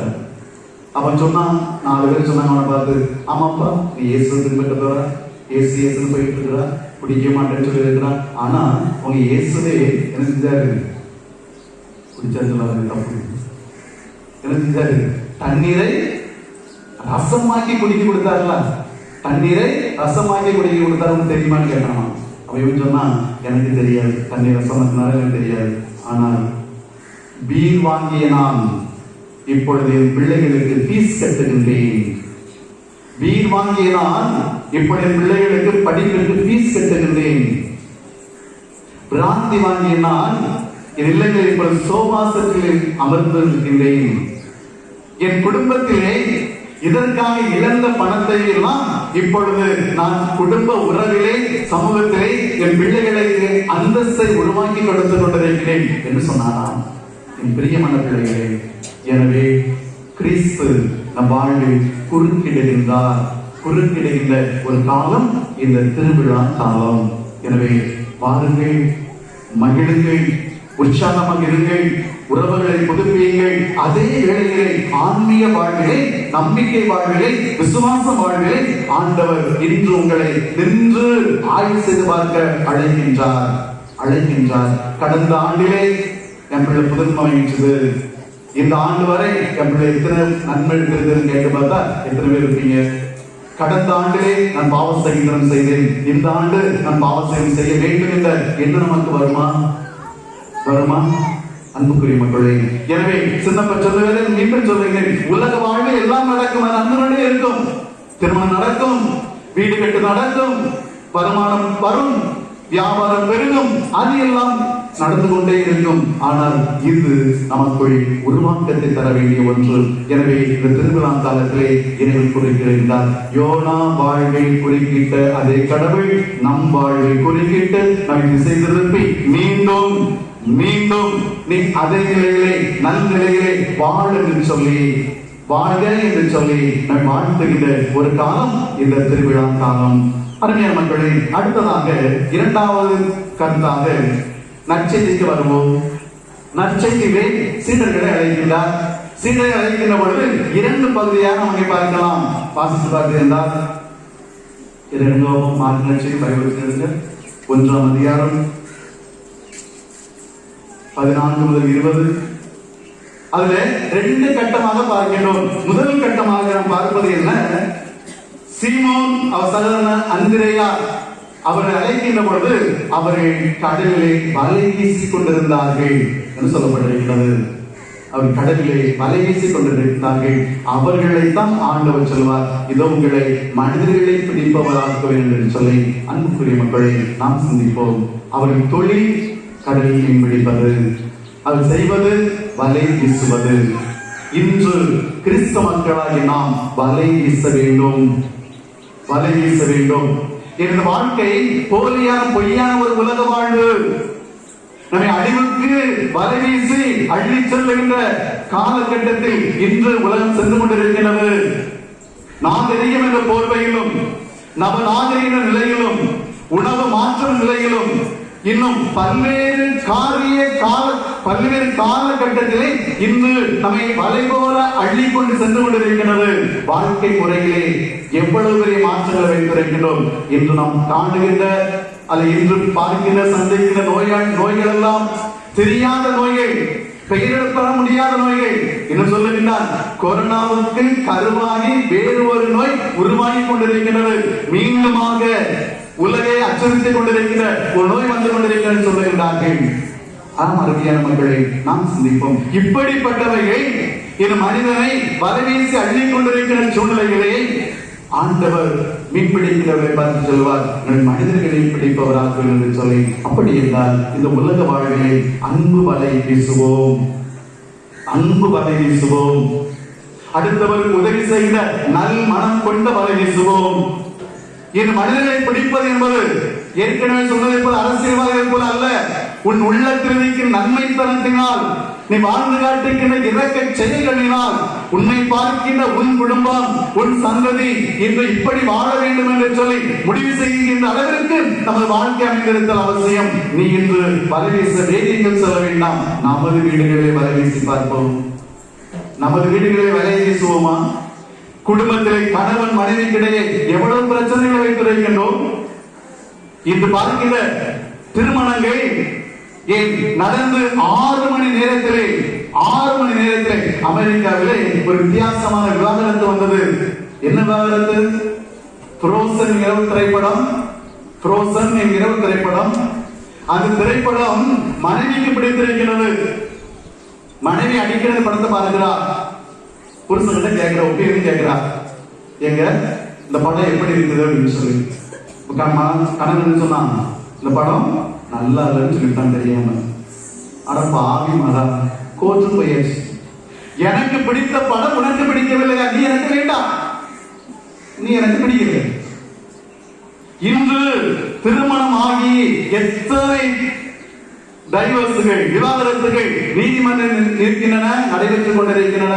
அவன் சொன்னான், 4 பேர் சொன்னாங்க அவனை பார்த்து, ஆமாப்பா நீ இயேசு திரும்ப போற, இயேசுன்னு போயிட்டு இருக்கிறா, குடிக்க மாட்டேன்னு சொல்லி இருக்கிறான். ஆனா உங்க இயேசுவே என்ன செஞ்சாரு? குடிச்சாரு சொல்லாது தப்பு. என்ன செஞ்சாரு? தண்ணீரை ரசமாக்கி குடிக்க கொடுத்தாருல, தண்ணீரை ரசமாக்கி குடிக்க கொடுத்தாருன்னு தெரியுமான்னு கேட்டானா? அவன் சொன்னா, எனக்கு தெரியாது, தண்ணீர் ரசமாக்கினாரு எனக்கு தெரியாது. ஆனால் பீர் வாங்கிய நான் இப்பொழுது என் பிள்ளைகளுக்கு ஃபீஸ் கட்டுகின்றேன். பீர் வாங்கிய நான் இப்பொழுது என் பிள்ளைகளுக்கு படிப்பிற்கு ஃபீஸ் கட்டுகின்றேன். பிராந்தி வாங்கிய நான் என் இல்லங்கள் இப்பொழுது சோபாசத்தில் அமர்ந்திருக்கின்றேன். என் குடும்பத்திலே இதற்காக இழந்த பணத்தை எல்லாம் இப்பொழுது நான் குடும்ப உறவிலே, சமூகத்திலே என் பிள்ளைகளுக்கு அந்தஸ்தை உருவாக்கி கொடுத்து கொண்டிருக்கிறேன் என்று சொன்னாராம். என் பிரியமான பிள்ளைகளே, எனவே கிறிஸ்து நம் வாழ்வில் குறுக்கிடுகின்ற ஒரு காலம் இந்த திருவிழா காலம். எனவே வாருங்கள், மகிழுங்கள், உற்சாகமாக இருங்கள், உறவுகளை புதுப்பியுங்கள். அதே வேளையிலே ஆன்மீக வாழ்விலே, நம்பிக்கை வாழ்விலே, விசுவாச வாழ்விலே ஆண்டவர் இன்று உங்களை நின்று ஆய்வு செய்து பார்க்க அழைக்கின்றார். கடந்த ஆண்டிலே என் பிள்ளை புதுமை வகிச்சது, இந்த ஆண்டு வரை என் பிள்ளை எத்தனை நன்மை இருக்கிறது கேட்டு பார்த்தா எத்தனை பேர் இருப்பீங்க? கடந்த ஆண்டிலே நான் பாவ சகிதனம் செய்தேன், இந்த ஆண்டு நான் பாவ சகிதனம் செய்ய வேண்டும் என்ற எண்ணம் நமக்கு வருமா? அன்புக்குரிய மக்களே, எனவே சின்னப்ப சொல்லுவதை மீண்டும் சொல்லுங்கள். உலக வாழ்வில் எல்லாம் நடக்கும், அன்புடனே இருக்கும். திருமணம் நடக்கும், வீடு கட்டு நடக்கும், வருமானம் வரும், வியாபாரம் பெருகும், அது எல்லாம் நடந்து கொண்டே இருக்கும். ஆனால் இது நமக்குள் உருவாக்கத்தை தர வேண்டிய ஒன்று. எனவே இந்த திருவிழா காலத்திலே இறைவன் குறிக்கிறார். யோனா வாழ்வை குறுக்கிட்ட அதே கடவுள் நம் வாழ்வை குறுக்கிட்டு நம்மை திசை திருப்பி மீண்டும் நீ அதே நிலையிலே, நல் நிலையிலே வாழ்க என்று சொல்லி நம்மை வாழ்த்துகின்ற ஒரு காலம் இந்த திருவிழா காலம். அருமையான மக்களே, அடுத்ததாக 2வது கருத்தாக நற்செய்திக்கு வருவோம். நற்செய்தியிலே சீடர்களை அழைக்கின்றார். சீடரை அழைக்கின்ற பொழுது 2 பகுதியாக அங்கே பார்க்கலாம். வாசித்து பார்த்தீர்கள் 2 மார்க் நற்செய்தி பைபிள் 1ஆம் அதிகாரம் 14 முதல் 20. அதுல 2 கட்டமாக பார்க்கின்றோம். முதல் கட்டமாக நாம் பார்ப்பது என்ன? சீமோன் அவர் சகோதரன் அந்திரேயா அவரை அழைக்கின்ற பொழுது அவர்கள் கடலிலே வலை வீசிக் கொண்டிருந்தார்கள் என்று சொல்லப்பட்டிருக்கிறது. அவர் கடலிலே வலை வீசிக் கொண்டிருந்தார்கள். அவர்களைத்தான் ஆண்டவர் சொல்வார், இதோ உங்களை மனிதர்களை பிடிப்பவராக வேண்டும் என்று சொல்லி. அன்புக்குரிய மக்களை நாம் சிந்திப்போம். அவர்கள் தொழில் கடலில் மீன் பிடிப்பது, அவர் செய்வது வலை வீசுவது. இன்று கிறிஸ்தவ மக்களாகி நாம் வலை வீச வேண்டும். இந்த வாழ்க்கை போலியான பொய்யான ஒரு உலக வாழ்வு. நம்மை அழிவுக்கு வலை வீசி அள்ளி செல்லுகின்ற காலகட்டத்தில் இன்று உலகம் சென்று கொண்டிருக்கிறது. நாகரிகம் என்ற போர்வையிலும் நவநாகரிக நிலையிலும் உணவு மாற்றும் நிலையிலும் இன்னும் பல்வேறு காலகட்டத்திலே இன்று நம்மை வலை போல அள்ளி கொண்டு சென்று கொண்டிருக்கிறது. வாழ்க்கை முறையிலே எவ்வளவு பெரிய மாற்றங்களை வைத்திருக்கின்றோம். இன்று நாம் காணுகின்ற அல்லது இன்று பார்க்கின்ற சந்திக்கின்ற நோய்கள் எல்லாம் தெரியாத நோய்கள், பெயரிடப்பட முடியாத நோய்கள். இன்னும் சொல்லுகின்றான், கொரோனாவுக்கு கருவாகி வேறு ஒரு நோய் உருவாகி கொண்டிருக்கிறது. மீண்டுமாக உலகை அச்சுறுத்திக் கொண்டிருக்கிற ஒரு நோய் வந்து கொண்டிருக்கிறது சொல்லுகின்றார்கள். அருமையான மக்களை நாம் சிந்திப்போம். இப்படிப்பட்டவைகள் இந்த மனிதனை வரவீசி அள்ளி கொண்டிருக்கிற சூழ்நிலைகளை ஆண்டவர் மீன்பிடிக்கிறவரை பார்த்து சொல்வார், மனிதர்களை பிடிப்பவராக என்று சொல்லி. அப்படி என்றால் இந்த உலக வாழ்விலை அன்பு வலை வீசுவோம், அன்பு வலை வீசுவோம். அடுத்தவருக்கு உதவி செய்த நல் மனம் கொண்ட வலை வீசுவோம். இந்த மனிதர்களை பிடிப்பது என்பது ஏற்கனவே சொன்னதை போல அரசியல்வாதிகள் போல அல்ல. உன் உள்ளத்தில் இருக்கிற நன்மை தனத்தினால், நீ வாழ்ந்து காட்டுகின்ற இரக்க செயல்களினால், உன்னை பார்க்கின்ற உன் குடும்பம், உன் சந்ததி இன்று இப்படி வாழ வேண்டும் என்று சொல்லி முடிவு செய்கின்ற அளவிற்கு நமது வாழ்க்கை அமைந்திருத்தல் அவசியம். நீ இன்று வலைவீச வேதியங்கள் சொல்ல வேண்டாம். நமது வீடுகளை வலைவீசி பார்ப்போம். நமது வீடுகளை வலை வீசுவோமா? குடும்பத்திலே கணவன் மனைவிக்கிடையே எவ்வளவு பிரச்சனைகளை வைத்திருக்கின்றோம். இன்று பார்க்கின்ற திருமணங்கள் நடந்து 6 மணி நேரத்திலே அமெரிக்காவிலே ஒரு வித்தியாசமான விவாகரத்து வந்தது. என்ன விவாகரத்து? ஃப்ரோசன் என்கிற திரைப்படம். அந்த திரைப்படம் மனைவிக்கு பிடித்திருக்கிறது. மனைவி அடிக்கிறது படத்தை பார்க்கிறார். புருஷன்கிட்ட கேட்கிற ஒப்பீனியன் கேட்கிறா, எங்க இந்த படம் எப்படி இருக்குது அப்படின்னு சொல்லி. கணவன் சொன்னான், இந்த படம் நல்லா இல்லைன்னு சொல்லிட்டான் தெரியாம. ஆனா பாவி மகா கோச்சு போயாச்சு. எனக்கு பிடித்த படம் உனக்கு பிடிக்கவில்லையா? நீ எனக்கு வேண்டாம், நீ எனக்கு பிடிக்கல. இன்று திருமணம் ஆகி எத்தனை டைவர்ஸுகள், விவாகரத்துகள் நீதிமன்றத்தில் இருக்கின்றன, நடைபெற்றுக் கொண்டிருக்கின்றன.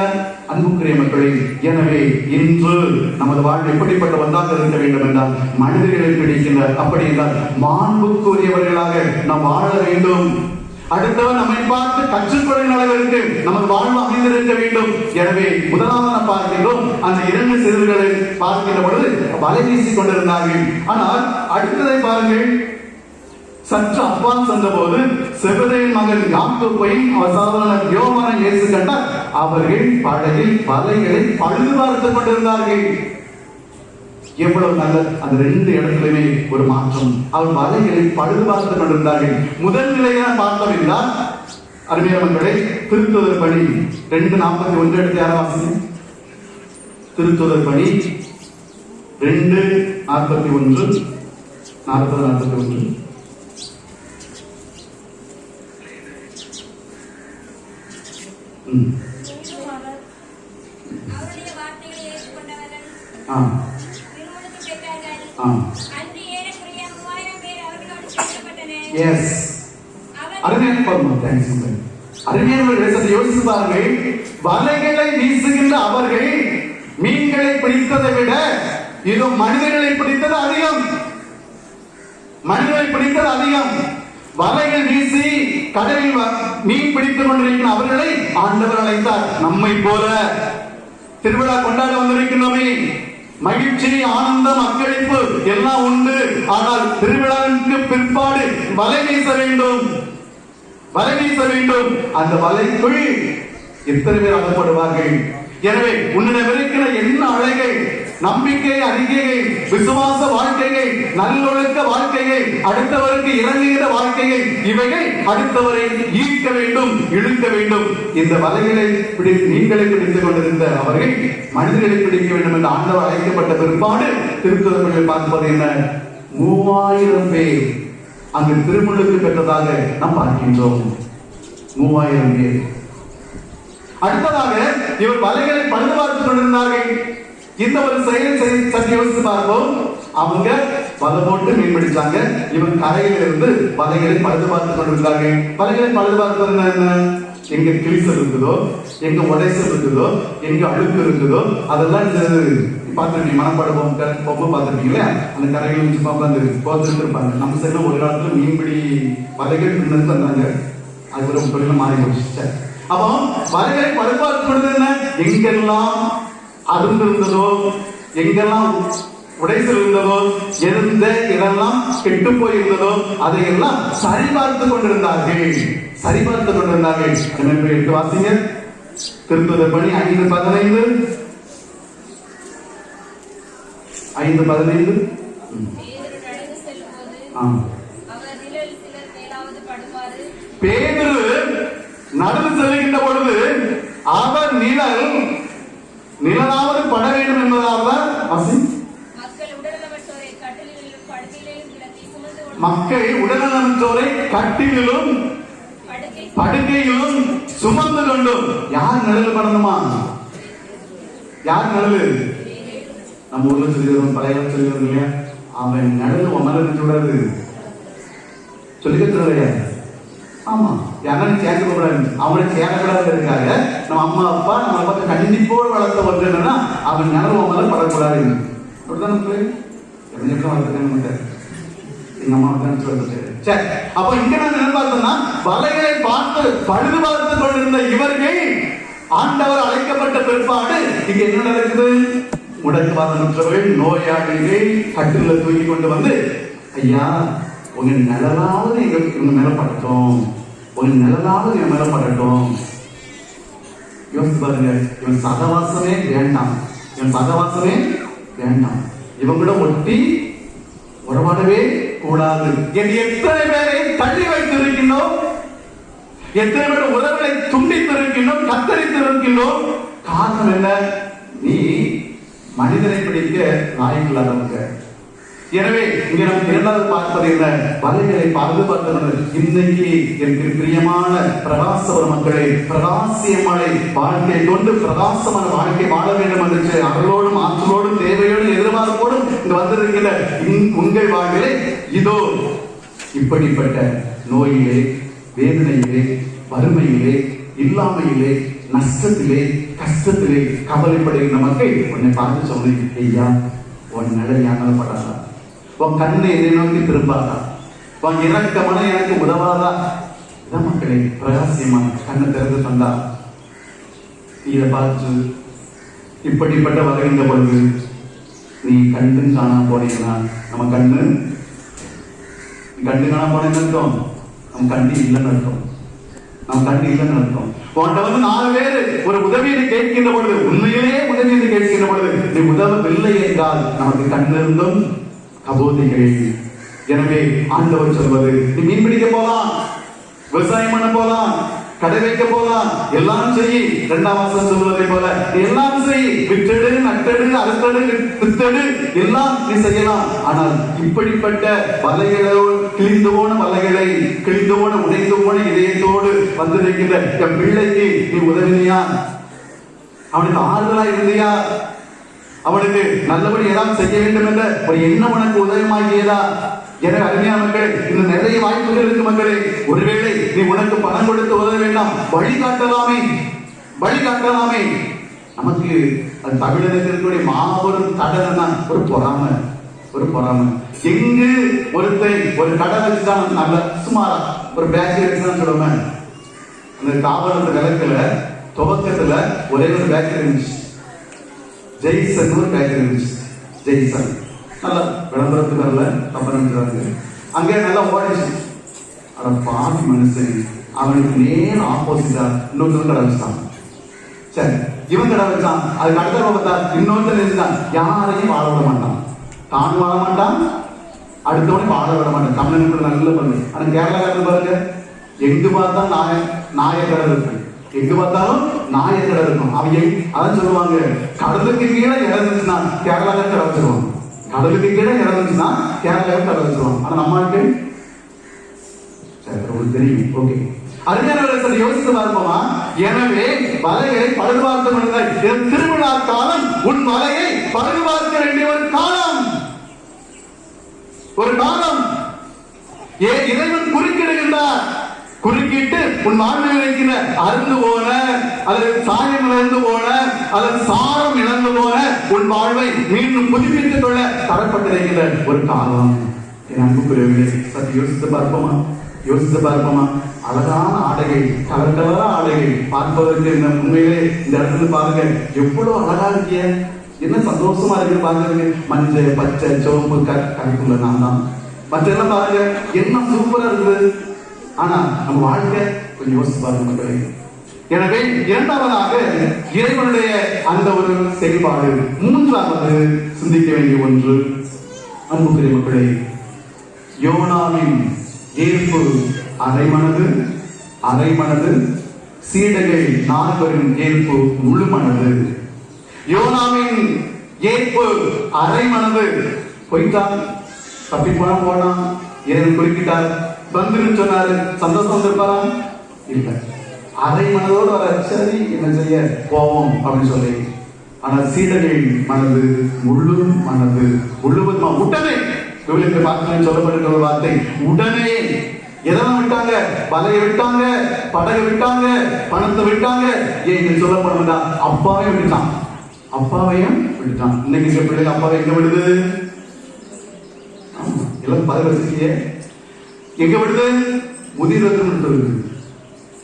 அன்புக்குரிய மக்களே, எனவே இன்று நமது வாழ்வு எப்படிப்பட்ட ஒன்றாக இருக்க வேண்டும் என்றால் மனிதர்களை பிடிக்கின்ற, அப்படி என்றால் மாண்புக்குரியவர்களாக நாம் வாழ வேண்டும். அடுத்தவர் நம்மை பார்த்து கற்றுக்கொள்ளும் அளவிற்கு நமது வாழ்வு அமைந்திருக்க வேண்டும். எனவே முதலாவது நாம் பார்க்கின்றோம், அந்த 2 சிறுவர்களை பார்க்கின்ற பொழுது வலை வீசிக் கொண்டிருந்தார்கள். ஆனால் அடுத்ததை பாருங்கள். சற்று அப்பால் சென்றபோது செபதேயின் மகன் யாக்கோபையும் அவர் சகோதரன் யோவானை இயேசு கண்டார். அவர்கள் படகில் வலைகளை பழுது பார்த்துக் கொண்டிருந்தார்கள். எவ்வளவு நல்ல அந்த 2 இடத்திலுமே ஒரு மாற்றம். அவர் வலைகளை பழுது பார்த்துக் கொண்டிருந்தார்கள். முதல் நிலையை பார்த்தோம் என்றால் அருமையான மக்களை, திருத்துதர் பணி 2:41 எடுத்து யாரும் வாசிங்க. திருத்துதர் பணி 2:41 40-41. அவருடைய வார்த்தைகளை ஏற்றுக்கொண்டவர்கள் திருமணத்தை பெற்றார்கள். அன்று ஏறக்குறைய 3000 பேர் அவர்களோடு சேர்க்கப்பட்டனர். அருமையானவர்கள் யோசித்து பாருங்கள். வலைகளை வீசுகின்ற அவர்கள் மீன்களை பிடித்ததை விட இதோ மனிதர்களை பிடித்தது அதிகம். வலைகள் வீசி கடலில் மீன் பிடித்துக் கொண்டிருக்கிற அவர்களை ஆண்டவர் அழைத்தார். நம்மை போல திருவிழா கொண்டாட வந்திருக்கின்றோமே, மகிழ்ச்சி, ஆனந்தம், அக்களிப்பு எல்லாம் உண்டு. ஆனால் திருவிழாவிற்கு பிற்பாடு வலை வீச வேண்டும். அந்த வலைக்குள் எத்தனை பேர் அகப்படுவார்கள்? எனவே உன்னிடம் இருக்கிற என்ன அழைகள், நம்பிக்கை அறிக்கைகள், விசுவாச வாழ்க்கைகள், நல்லொழுக்க வாழ்க்கைகள், அடுத்தவருக்கு இறங்குகிற வாழ்க்கைகள், இவைகள் அடுத்தவரை ஈர்க்க வேண்டும், இழுக்க வேண்டும். இந்த வலைகளை நீங்களை பிடித்துக் கொண்டிருந்த அவர்கள் மனிதர்களை பிடிக்க வேண்டும் என்று ஆண்டவர் அழைக்கப்பட்ட பிற்பாடு திருத்துதர்களை பார்ப்பது என்ன? 3000 பேர் அங்கு திருமுழுக்கு பெற்றதாக நாம் பார்க்கின்றோம். 3000 பேர். அடுத்ததாக இவர் வலைகளை பழுது பார்த்துக் கொண்டிருந்தார்கள். இந்த ஒரு செயலை சற்று யோசித்து பார்ப்போம். அவங்க வலை போட்டு மீன் பிடிச்சாங்க. இவன் கரையில இருந்து வலைகளை பழுது பார்த்து கொண்டிருந்தாங்க. வலைகளை பழுது பார்ப்பதுன்னா என்ன? எங்க கிழிசல் இருக்குதோ, எங்க உடைசல் இருக்குதோ, எங்க அழுக்கு இருக்குதோ அதெல்லாம் இந்த பார்த்துருக்கீங்க. மனப்பாடு பொம்மை பார்த்துருக்கீங்களா? அந்த கரைகள் வச்சு பார்ப்பாங்க, கோத்துட்டு இருப்பாங்க. நம்ம சைடுல ஒரு காலத்துல மீன்பிடி வலைகள் பின்னது தந்தாங்க. அது ஒரு தொழில மாறி போச்சு. அப்போ வலைகளை பழுது பார்த்து கொண்டது எங்கெல்லாம் அருந்து இருந்ததோ, எங்கெல்லாம் உடைசல் இருந்ததோ, இதெல்லாம் கெட்டு போயிருந்ததோ அதையெல்லாம் சரிபார்த்து கொண்டிருந்தார்கள். சரிபார்த்து கொண்டிருந்தார்கள். எடுத்து வாசிங்க. திருத்துதர் பணி 5:15. 5:15. பேதுரு நடந்து செல்கின்ற பொழுது அவர் நிழலாவது பட வேண்டும் என்பதால்தான் மக்கள் உடலமற்றோரை கட்டிலும் படுக்கையிலும் சுமந்து கொண்டும். யார் நிழல் படணுமா? யார் நிழல்? நம்ம ஊர்ல சொல்லிடுறோம், பழைய சொல்லிடுறோம் இல்லையா? அவன் நிழல் ஒன்னால நினைச்சு விடாது சொல்லிக்கிறதுலையா? ஆமா, யாரும் சேர்க்க கூடாது, அவங்களை சேரக்கூடாது இருக்காங்க. நம்ம அம்மா அப்பா நம்மளை பார்த்து கண்டிப்போடு வளர்த்த ஒன்று என்னன்னா அவன் நிழல் ஒன்னால படக்கூடாது. அப்படிதான் வளர்த்துக்க எங்க அம்மா தான் சொல்றது. சரி, அப்ப இங்க நான் என்ன பார்த்தோம்னா வலைகளை பார்த்து பழுது பார்த்து கொண்டிருந்த இவர்கள் ஆண்டவர் அழைக்கப்பட்ட பிற்பாடு இங்க என்ன நடக்குது? முடக்குவாதமற்றவர்கள், நோயாளிகள் கட்டில தூக்கி கொண்டு வந்து, ஐயா உங்க நிழலாவது இவங்க மேல படட்டும், உங்க நிழலாவது என் மேல படட்டும். யோசிச்சு பாருங்க, இவன் சகவாசமே வேண்டாம், இவன் சகவாசமே வேண்டாம், இவன் கூட ஒட்டி உறவாடவே கூடாது என்று எத்தனை பேரை தள்ளி வைத்திருக்கின்றோம், எத்தனை பேர் உறவுகளை துண்டித்திருக்கின்றோம், கத்தரித்திருக்கின்றோம். காரணம் என்ன? நீ மனிதனை பிடிக்க நாய்களாக. எனவே இங்க நமக்கு இரண்டாவது பார்ப்பது என்ன? வலைகளை பாதுகாத்தது. இன்னைக்கு எனக்கு பிரியமான பிரகாசவர மக்களை, பிரகாசியமான வாழ்க்கை கொண்டு பிரகாசமான வாழ்க்கை வாழ வேண்டும் என்று அவர்களோடும் ஆற்றலோடும் தேவையோடும் எதிர்பார்ப்போடும் இங்கு வந்திருக்கிற உங்கள் வாழ்விலே இதோ இப்படிப்பட்ட நோயிலே, வேதனையிலே, வறுமையிலே, இல்லாமையிலே, நஷ்டத்திலே, கஷ்டத்திலே கவலைப்படுகின்ற மக்கள் உன்னை பார்த்து சொன்னேன், ஐயா உன் நிழல் யானப்படாதா, உன் கண்ணை எதை நோக்கி திரும்பாதா, உன் இறக்கமான எனக்கு உதவாதா. இதான் மக்களே பிரகாசியமான கண்ணை திறந்து தந்தா. இதை பார்த்து இப்படிப்பட்ட வருகின்ற பொழுது நீ கண்டு காணாம போனீங்கன்னா நம்ம கண்ணு காணாம போனேன்னு அர்த்தம், நம்ம கண்டி இல்லைன்னு அர்த்தம், நம்ம கண்டி இல்லைன்னு அர்த்தம். உன்கிட்ட வந்து 4 பேர் ஒரு உதவியை கேட்கின்ற பொழுது, உண்மையிலே உதவியை கேட்கின்ற பொழுது நீ உதவவில்லை என்றால் நமக்கு கண்ணிருந்தும் கபோதிகள். எனவே ஆண்டவர் சொல்வது, நீ மீன் பிடிக்க போலாம், விவசாயம் பண்ண போலாம், கடை வைக்க போலாம், எல்லாம் செய். 2ஆம் வசனம் சொல்வதை போல எல்லாம் செய், விட்டெடு, நட்டெடு, அறுத்தெடு, வித்தெடு, எல்லாம் நீ செய்யலாம். ஆனால் இப்படிப்பட்ட வலைகளோடு கிழிந்து போன வலைகளை, கிழிந்து போன உடைந்து போன இதயத்தோடு வந்திருக்கின்ற என் பிள்ளைக்கு நீ உதவினியா? அவனுக்கு ஆறுதலா இருந்தியா? அவனுக்கு நல்லபடி ஏதாவது செய்ய வேண்டும் என்ற ஒரு எண்ணம் உனக்கு உதயமாகியதா? எனவே அருமையான மக்களே, இன்னும் நிறைய வாய்ப்புகள் இருக்கு மக்களே. ஒருவேளை நீ உனக்கு பணம் கொடுத்து உதவ வேண்டாம், வழிகாட்டலாமே, வழிகாட்டலாமே. நமக்கு அது தமிழகத்திற்குரிய மாபெரும் தடனை தான் ஒரு பொறாமை, ஒரு பொறாமை. எங்கு ஒருத்தர் ஒரு கடை வச்சுதான், நல்ல சுமாரா ஒரு பேக்கரி வச்சுதான் சொல்லுவேன். அந்த காவலர் விளக்குல துவக்கத்துல ஒரே ஒரு பேக்கரி இருந்துச்சு, ஜெய்சன் ஒரு பேக்கரி இருந்துச்சு. ஜெய்சன் நல்லா விளம்பரத்துக்கு வரல, தப்ப நினைக்கிறாங்க. அங்கே நல்லா ஓடிச்சு. அட பாதி மனுஷன், அவனுக்கு நேரம் ஆப்போசிட்டா இன்னொருத்தர் கடை வச்சுட்டான். சரி, இவன் கடை வச்சான், அதுக்கு அடுத்த பார்த்தா இன்னொருத்தர் இருந்தான். யாரையும் வாழ விட மாட்டான், தான் வாழ மாட்டான், அடுத்தவனையும் வாழ விட மாட்டான். தமிழனுக்கு நல்ல பண்ணு. ஆனா கேரளாக்காரன் பாருங்க, எங்கு பார்த்தா நாயக்கடை இருக்கு, எங்கு பார்த்தாலும் நாயக்கடை இருக்கும். அவங்க அதான் சொல்லுவாங்க, கடலுக்கு கீழே இறந்துச்சுன்னா கேரளாக்காரன் கடை வச்சிருவாங்க, கடலுக்கு கீழே இறந்துச்சுன்னா கேரளாக்காரன் கடை வச்சிருவாங்க. ஆனா நம்ம ஆட்கள் தெரியும். ஓகே, அறிஞர்கள் யோசித்து பார்ப்போமா? எனவே வலையை பழுது பார்த்து கொண்டிருந்தார். திருவிழா காலம் உன் வலையை பழுது பார்க்க வேண்டிய ஒரு காலம். ஒரு காலம் இறைவன் குறுக்கிடுகின்றார். குறுக்கிட்டு உன் வாழ்வில் இருக்கிற அருந்து போன அல்லது சாயம் இழந்து போன அல்லது சாரம் இழந்து போன உன் வாழ்வை மீண்டும் புதுப்பித்துக் கொள்ள தரப்பட்டிருக்கிற ஒரு காலம். என் அன்புக்குரியவர்களே, சற்று யோசித்து பார்ப்போமா? அழகான ஆடைகள், கலர் கலரா ஆடைகள் பார்ப்பதற்கு உண்மையிலே இந்த இடத்துல பாருங்க, எவ்வளவு அழகா இருக்கிய, என்ன சந்தோஷமா இருக்கு பாருங்க. மஞ்சள், பச்சை, சிவப்பு, கருப்புள்ள நான் தான். மற்ற எல்லாம் பாருங்க, என்ன சூப்பரா இருக்குது. ஆனா நம்ம வாழ்க்கை கொஞ்சம் யோசிச்சு பாருங்க மக்களே. எனவே இரண்டாவதாக இறைவனுடைய அந்த ஒரு செயல்பாடு. மூன்றாவது சிந்திக்க வேண்டிய ஒன்று, அன்புக்குரிய மக்களே, யோனாவின் ஏற்பு அரைமனது, சீடர்கள் 4 ஏற்பு முழு மனது. யோனாவின் ஏற்பு அரைமனது, போயிட்டான், தப்பி போனா இறைவன் குறுக்கிட்டார், வந்துன்னு சொன்னாரு, சந்தோஷம் வந்திருப்பாரா? இல்ல, அரை மனதோடு வர, சரி என்ன செய்ய போவோம் அப்படின்னு சொல்லி. ஆனா சீடர்கள் மனது முழுவதுமா உடனே, சொல்லப்பட்ட ஒரு வார்த்தை, உடனே. எதெல்லாம் விட்டாங்க? வலையை விட்டாங்க, படகை விட்டாங்க, பணத்தை விட்டாங்க. ஏன் சொல்லப்பட அப்பாவையும் விட்டான். இன்னைக்கு பிள்ளைகள் அப்பாவை எங்க விடுது? எல்லாம் பதவி வச்சிருக்கீங்க, எங்க விடுது? முதிர்வர்கள்.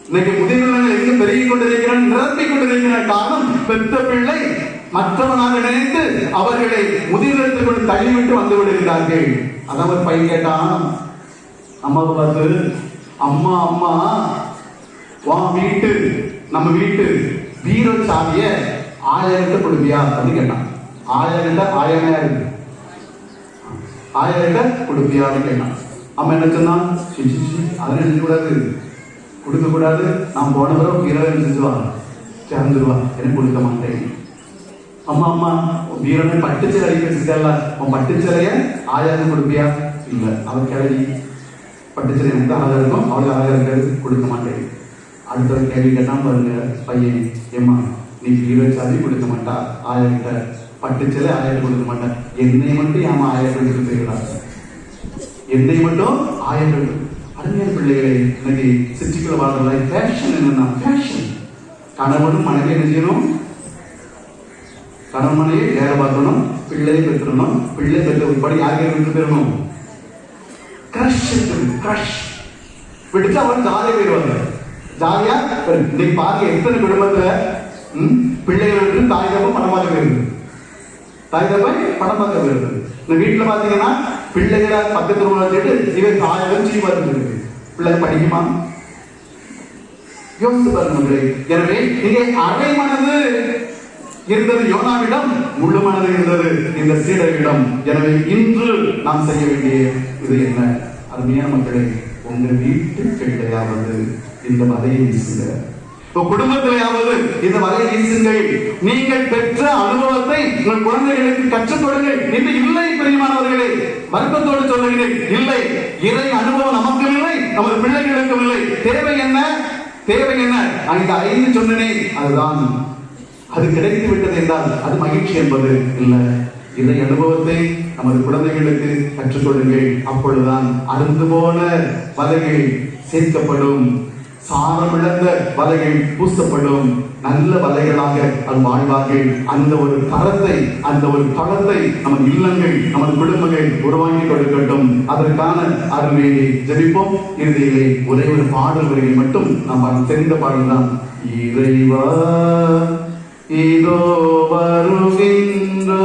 இன்னைக்கு முதிர்வர்கள் எங்க பெருகிக் கொண்டிருக்கிறான், நிரப்பிக் கொண்டிருக்கிறான். காரணம், பெற்ற பிள்ளை மற்றவனாக நினைத்து அவர்களை முதிர்வதற்கு தள்ளிவிட்டு வந்து விடுகிறார்கள். அதான் ஒரு பையன் கேட்டான் அம்மாவை பார்த்து, அம்மா வா வீட்டு, நம்ம வீட்டு பீரோ சாவிய ஆயிரத்தை கொடுப்பியா அப்படின்னு கேட்டான். ஆயிரம் இருக்கு, 1000 கொடுப்பியான்னு கேட்டான். அம்மா என்ன சொன்னான்? அதெல்லாம் நினைக்கக்கூடாது, கொடுக்க கூடாது. நான் போன பிறகு 20 செஞ்சுவா, சேர்ந்துருவா, எனக்கு கொடுக்க மாட்டேன். அம்மா வீரனை பட்டுச்சலை அடிக்க வச்சிருக்கல, உன் பட்டுச்சலைய 1000 கொடுப்பியா? இல்ல, அவன் கிளவி பட்டுச்சலை எனக்கு அழகா இருக்கும், அவளுக்கு அழகா இருக்காது, கொடுக்க மாட்டேன். அடுத்த கேள்வி கேட்டான் பாருங்க பையன், ஏம்மா நீ வீர சாதி கொடுக்க மாட்டா, 1000 பட்டுச்சலை 1000 கொடுக்க மாட்டேன், என்னை மட்டும் ஏமா 1000 போயிடலாம், என்னை மட்டும் 1000. அருமையான பிள்ளைகளை, இன்னைக்கு சிட்டிக்குள்ள வாழ்ற ஃபேஷன் என்னன்னா, ஃபேஷன். கணவனும் மனைவி என்ன செய்யணும்? கணவன் மனைவி வேலை பார்க்கணும், பிள்ளையை பெற்றணும், பிள்ளை பெற்ற உட்பட யாருக்கு விட்டு பெறணும்? கிரஷ் விட்டுட்டு அவன் ஜாலியா போயிடுவாங்க. ஜாலியா இன்னைக்கு பாருங்க, எத்தனை குடும்பத்துல பிள்ளைகளுக்கு தாய் தப்ப பணம் பார்க்க போயிருக்கு, இந்த வீட்டுல பாத்தீங்கன்னா பிள்ளைகளை பக்கத்துல வச்சுட்டு இவன் 1000 சீ பார்த்துட்டு இருக்கு. பிள்ளை படிக்குமா? யோசித்து பாருங்க. எனவே இங்கே அரை மனது இருந்தது யோனாவிடம், முழு மனது இருந்தது இந்த சீடர்களிடம். எனவே இன்று நாம் செய்ய வேண்டிய இது என்ன? அருமையான மக்களே, உங்க வீட்டு பிள்ளையாவது இந்த வலையை வீசுங்க, குடும்பத்திலேயாவது இந்த வலையை வீசுங்கள். நீங்கள் பெற்ற அனுபவத்தை உங்கள் குழந்தைகளுக்கு கற்றுக் கொடுங்கள். இது இல்லை பிரியமானவர்களே, வருத்தத்தோடு சொல்லுகிறேன், இல்லை. இறை அனுபவம் நமக்கும் இல்லை, நமது பிள்ளைகளுக்கும் இல்லை. தேவை என்ன? அந்த 5 சொன்னனே, அதுதான். அது கிடைத்து விட்டது என்றால் அது மகிழ்ச்சி என்பது இல்லை. இறை அனுபவத்தை நமது குழந்தைகளுக்கு கற்றுக் கொடுங்கள். அப்பொழுதுதான் அருந்து போன வலைகள் சேர்க்கப்படும், சாரமிழந்த வலைகள் பூசப்படும், நல்ல வலைகளாக அது வாழ்வார்கள். அந்த ஒரு தரத்தை, அந்த ஒரு தளத்தை நமது இல்லங்கள், நமது குடும்பங்கள் உருவாக்கி கொடுக்கட்டும். அதற்கான அருமையை ஜெபிப்போம். இறுதியிலே ஒரே ஒரு பாடல் வரிகள் மட்டும் நாம் தெரிந்த பாடல் தான். இறைவா இதோ வருகின்றோ,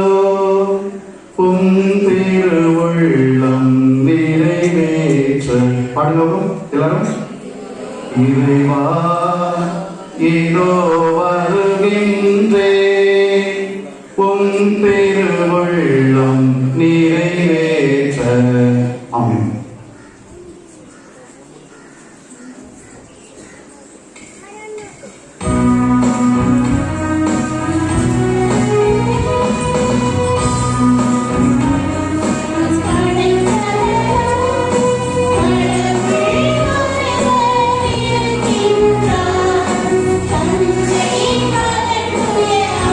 உம் திருவுள்ளம் நிறைவேற்ற. பாடுங்க எல்லாரும். இறைவா இதோ வருகின்றே, உம் திருவுள்ளம் நிறைவேற்ற. ஆமென். தஞ்சை மலர்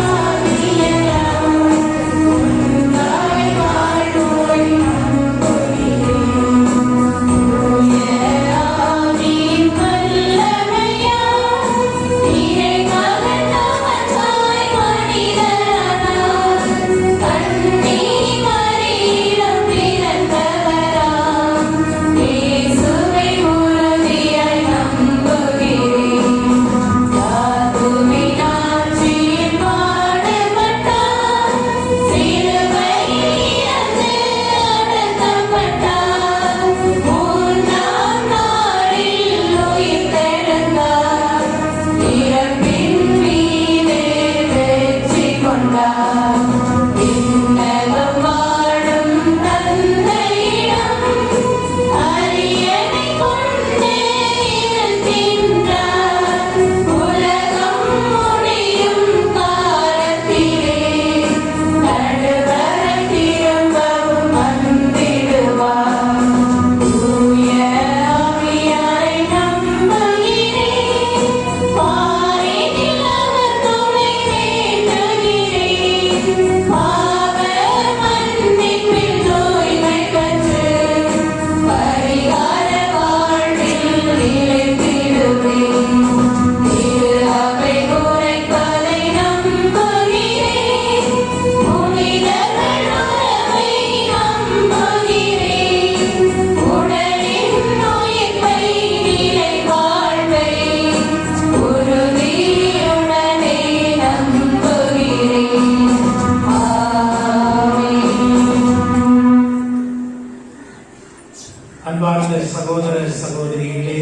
அன்பார்ந்த சகோதர சகோதரிகளே,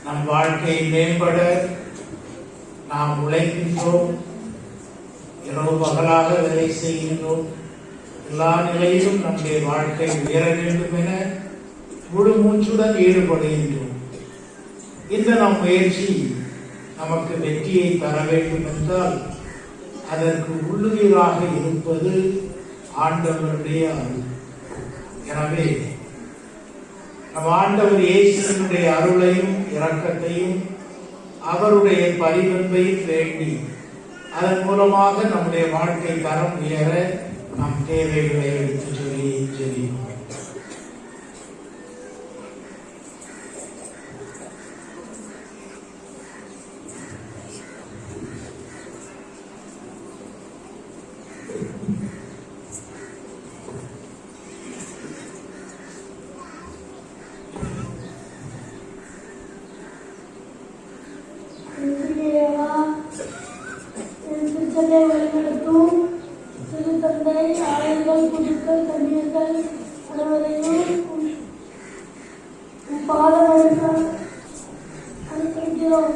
நம் வாழ்க்கை மேம்பட நாம் உழைக்கின்றோம், இரவு பகலாக வேலை செய்கின்றோம். எல்லா நிலையிலும் நம்முடைய வாழ்க்கை உயர வேண்டும் என முழு மூச்சுடன் ஈடுபடுகின்றோம். இந்த நம் முயற்சி நமக்கு வெற்றியை தர வேண்டும் என்றால் அதற்கு உள்ளுயிராக இருப்பது ஆண்டவருடைய அருள். எனவே நம் ஆண்டவர் இயேசுவினுடைய அருளையும் இரக்கத்தையும் அவருடைய பரிவன்பையும் வேண்டி அதன் மூலமாக நம்முடைய வாழ்க்கை தரம் உயர நம் தேவைகளை எடுத்து சொல்லி ஜெபிப்போம். வழிநடத்தும் திருத்தந்தை ஆயர்கள் குழுக்கள் கன்னியர்கள் அனைவரையும் பாதம் அனுப்பிக்கிறோம்.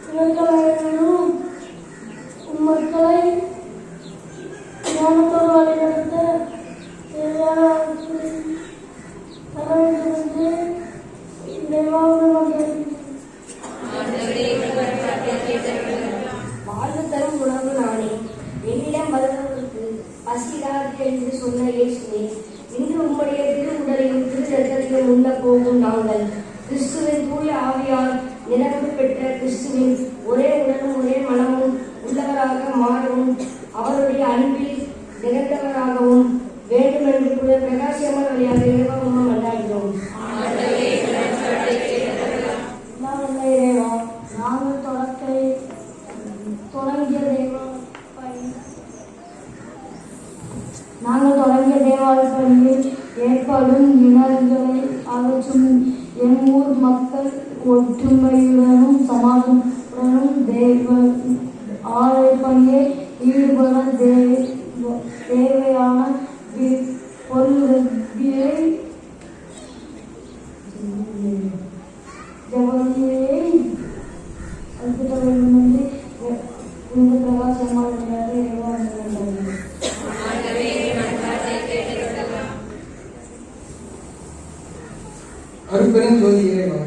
இவர்கள் அனைவரும் மக்களை ஞானத்தோடு வழிநடத்த தேவையான தர வேண்டும் என்று வாழ்வு தரும் உணவு நானே, என்னிடம் வருபவருக்கு பசிடாது என்று சொன்ன இயேசுவே, இன்று உம்முடைய திரு உடலையும் திரு ரத்தத்தையும் உண்ண போகும் நாங்கள் கிறிஸ்துவின் தூய ஆவியால் நிரம்பு பெற்ற கிறிஸ்துவின் ஒரே உடலும் ஒரே மனமும் உள்ளவராக மாறவும் அவருடைய அன்பில் நிகழ்ந்தவராகவும் வேண்டும் என்று கூட பிரகாசியமான வழியாக இறைவன் மன்றாடுகிறோம். நாங்கள் தொடங்கிய தேவாலய பணியில் ஏற்படும் இனங்களை அகற்றும் என் ஊர் மக்கள் ஒற்றுமையுடனும் சமாதானத்துடனும் ஆலய பணியை ஈடுபட தேவையான பொருளுதவியை அளிக்க வேண்டும் என்று இந்த பிரகாசமான அருட்பெரும் ஜோதி இறைவா,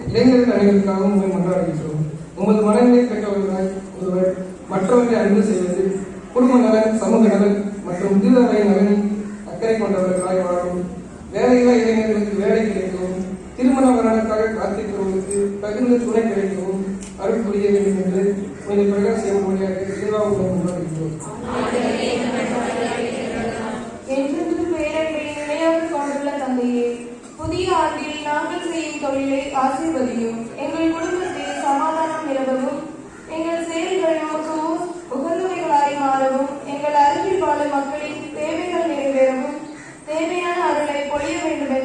இளைஞர்கள் அனைவருக்காகவும் உங்களை மன்றாடுகின்றோம். உமது மனநிலை பெற்றவர்களாய் ஒருவர் மற்றவர்களை அன்பு செய்வது, குடும்ப நலன், சமூக நலன் மற்றும் திருவை நலனில் அக்கறை கொண்டவர்களாய் வாழவும், வேலையில்லா இளைஞர்களுக்கு வேலை கிடைக்கவும், திருமண வரனுக்காக காத்திருப்பவர்களுக்கு தகுந்த துணை கிடைக்கவும் அருள் புரிய வேண்டும் என்று உங்களை பிரகாசியம் வழியாக சேவாவுடன் கொண்டாடுகின்றோம். புதிய ஆண்டில் நாங்கள் செய்யும் தொழிலை ஆசீர்வதியும், எங்கள் குடும்பத்தில் சமாதானம் நிலவவும், எங்கள் செயல்கள் நமக்கு உகந்தவைகளாய் மாறவும், எங்கள் அருகில் வாழும் மக்களின் தேவைகள் நிறைவேறவும் தேவையான அருளை பொழிய வேண்டும்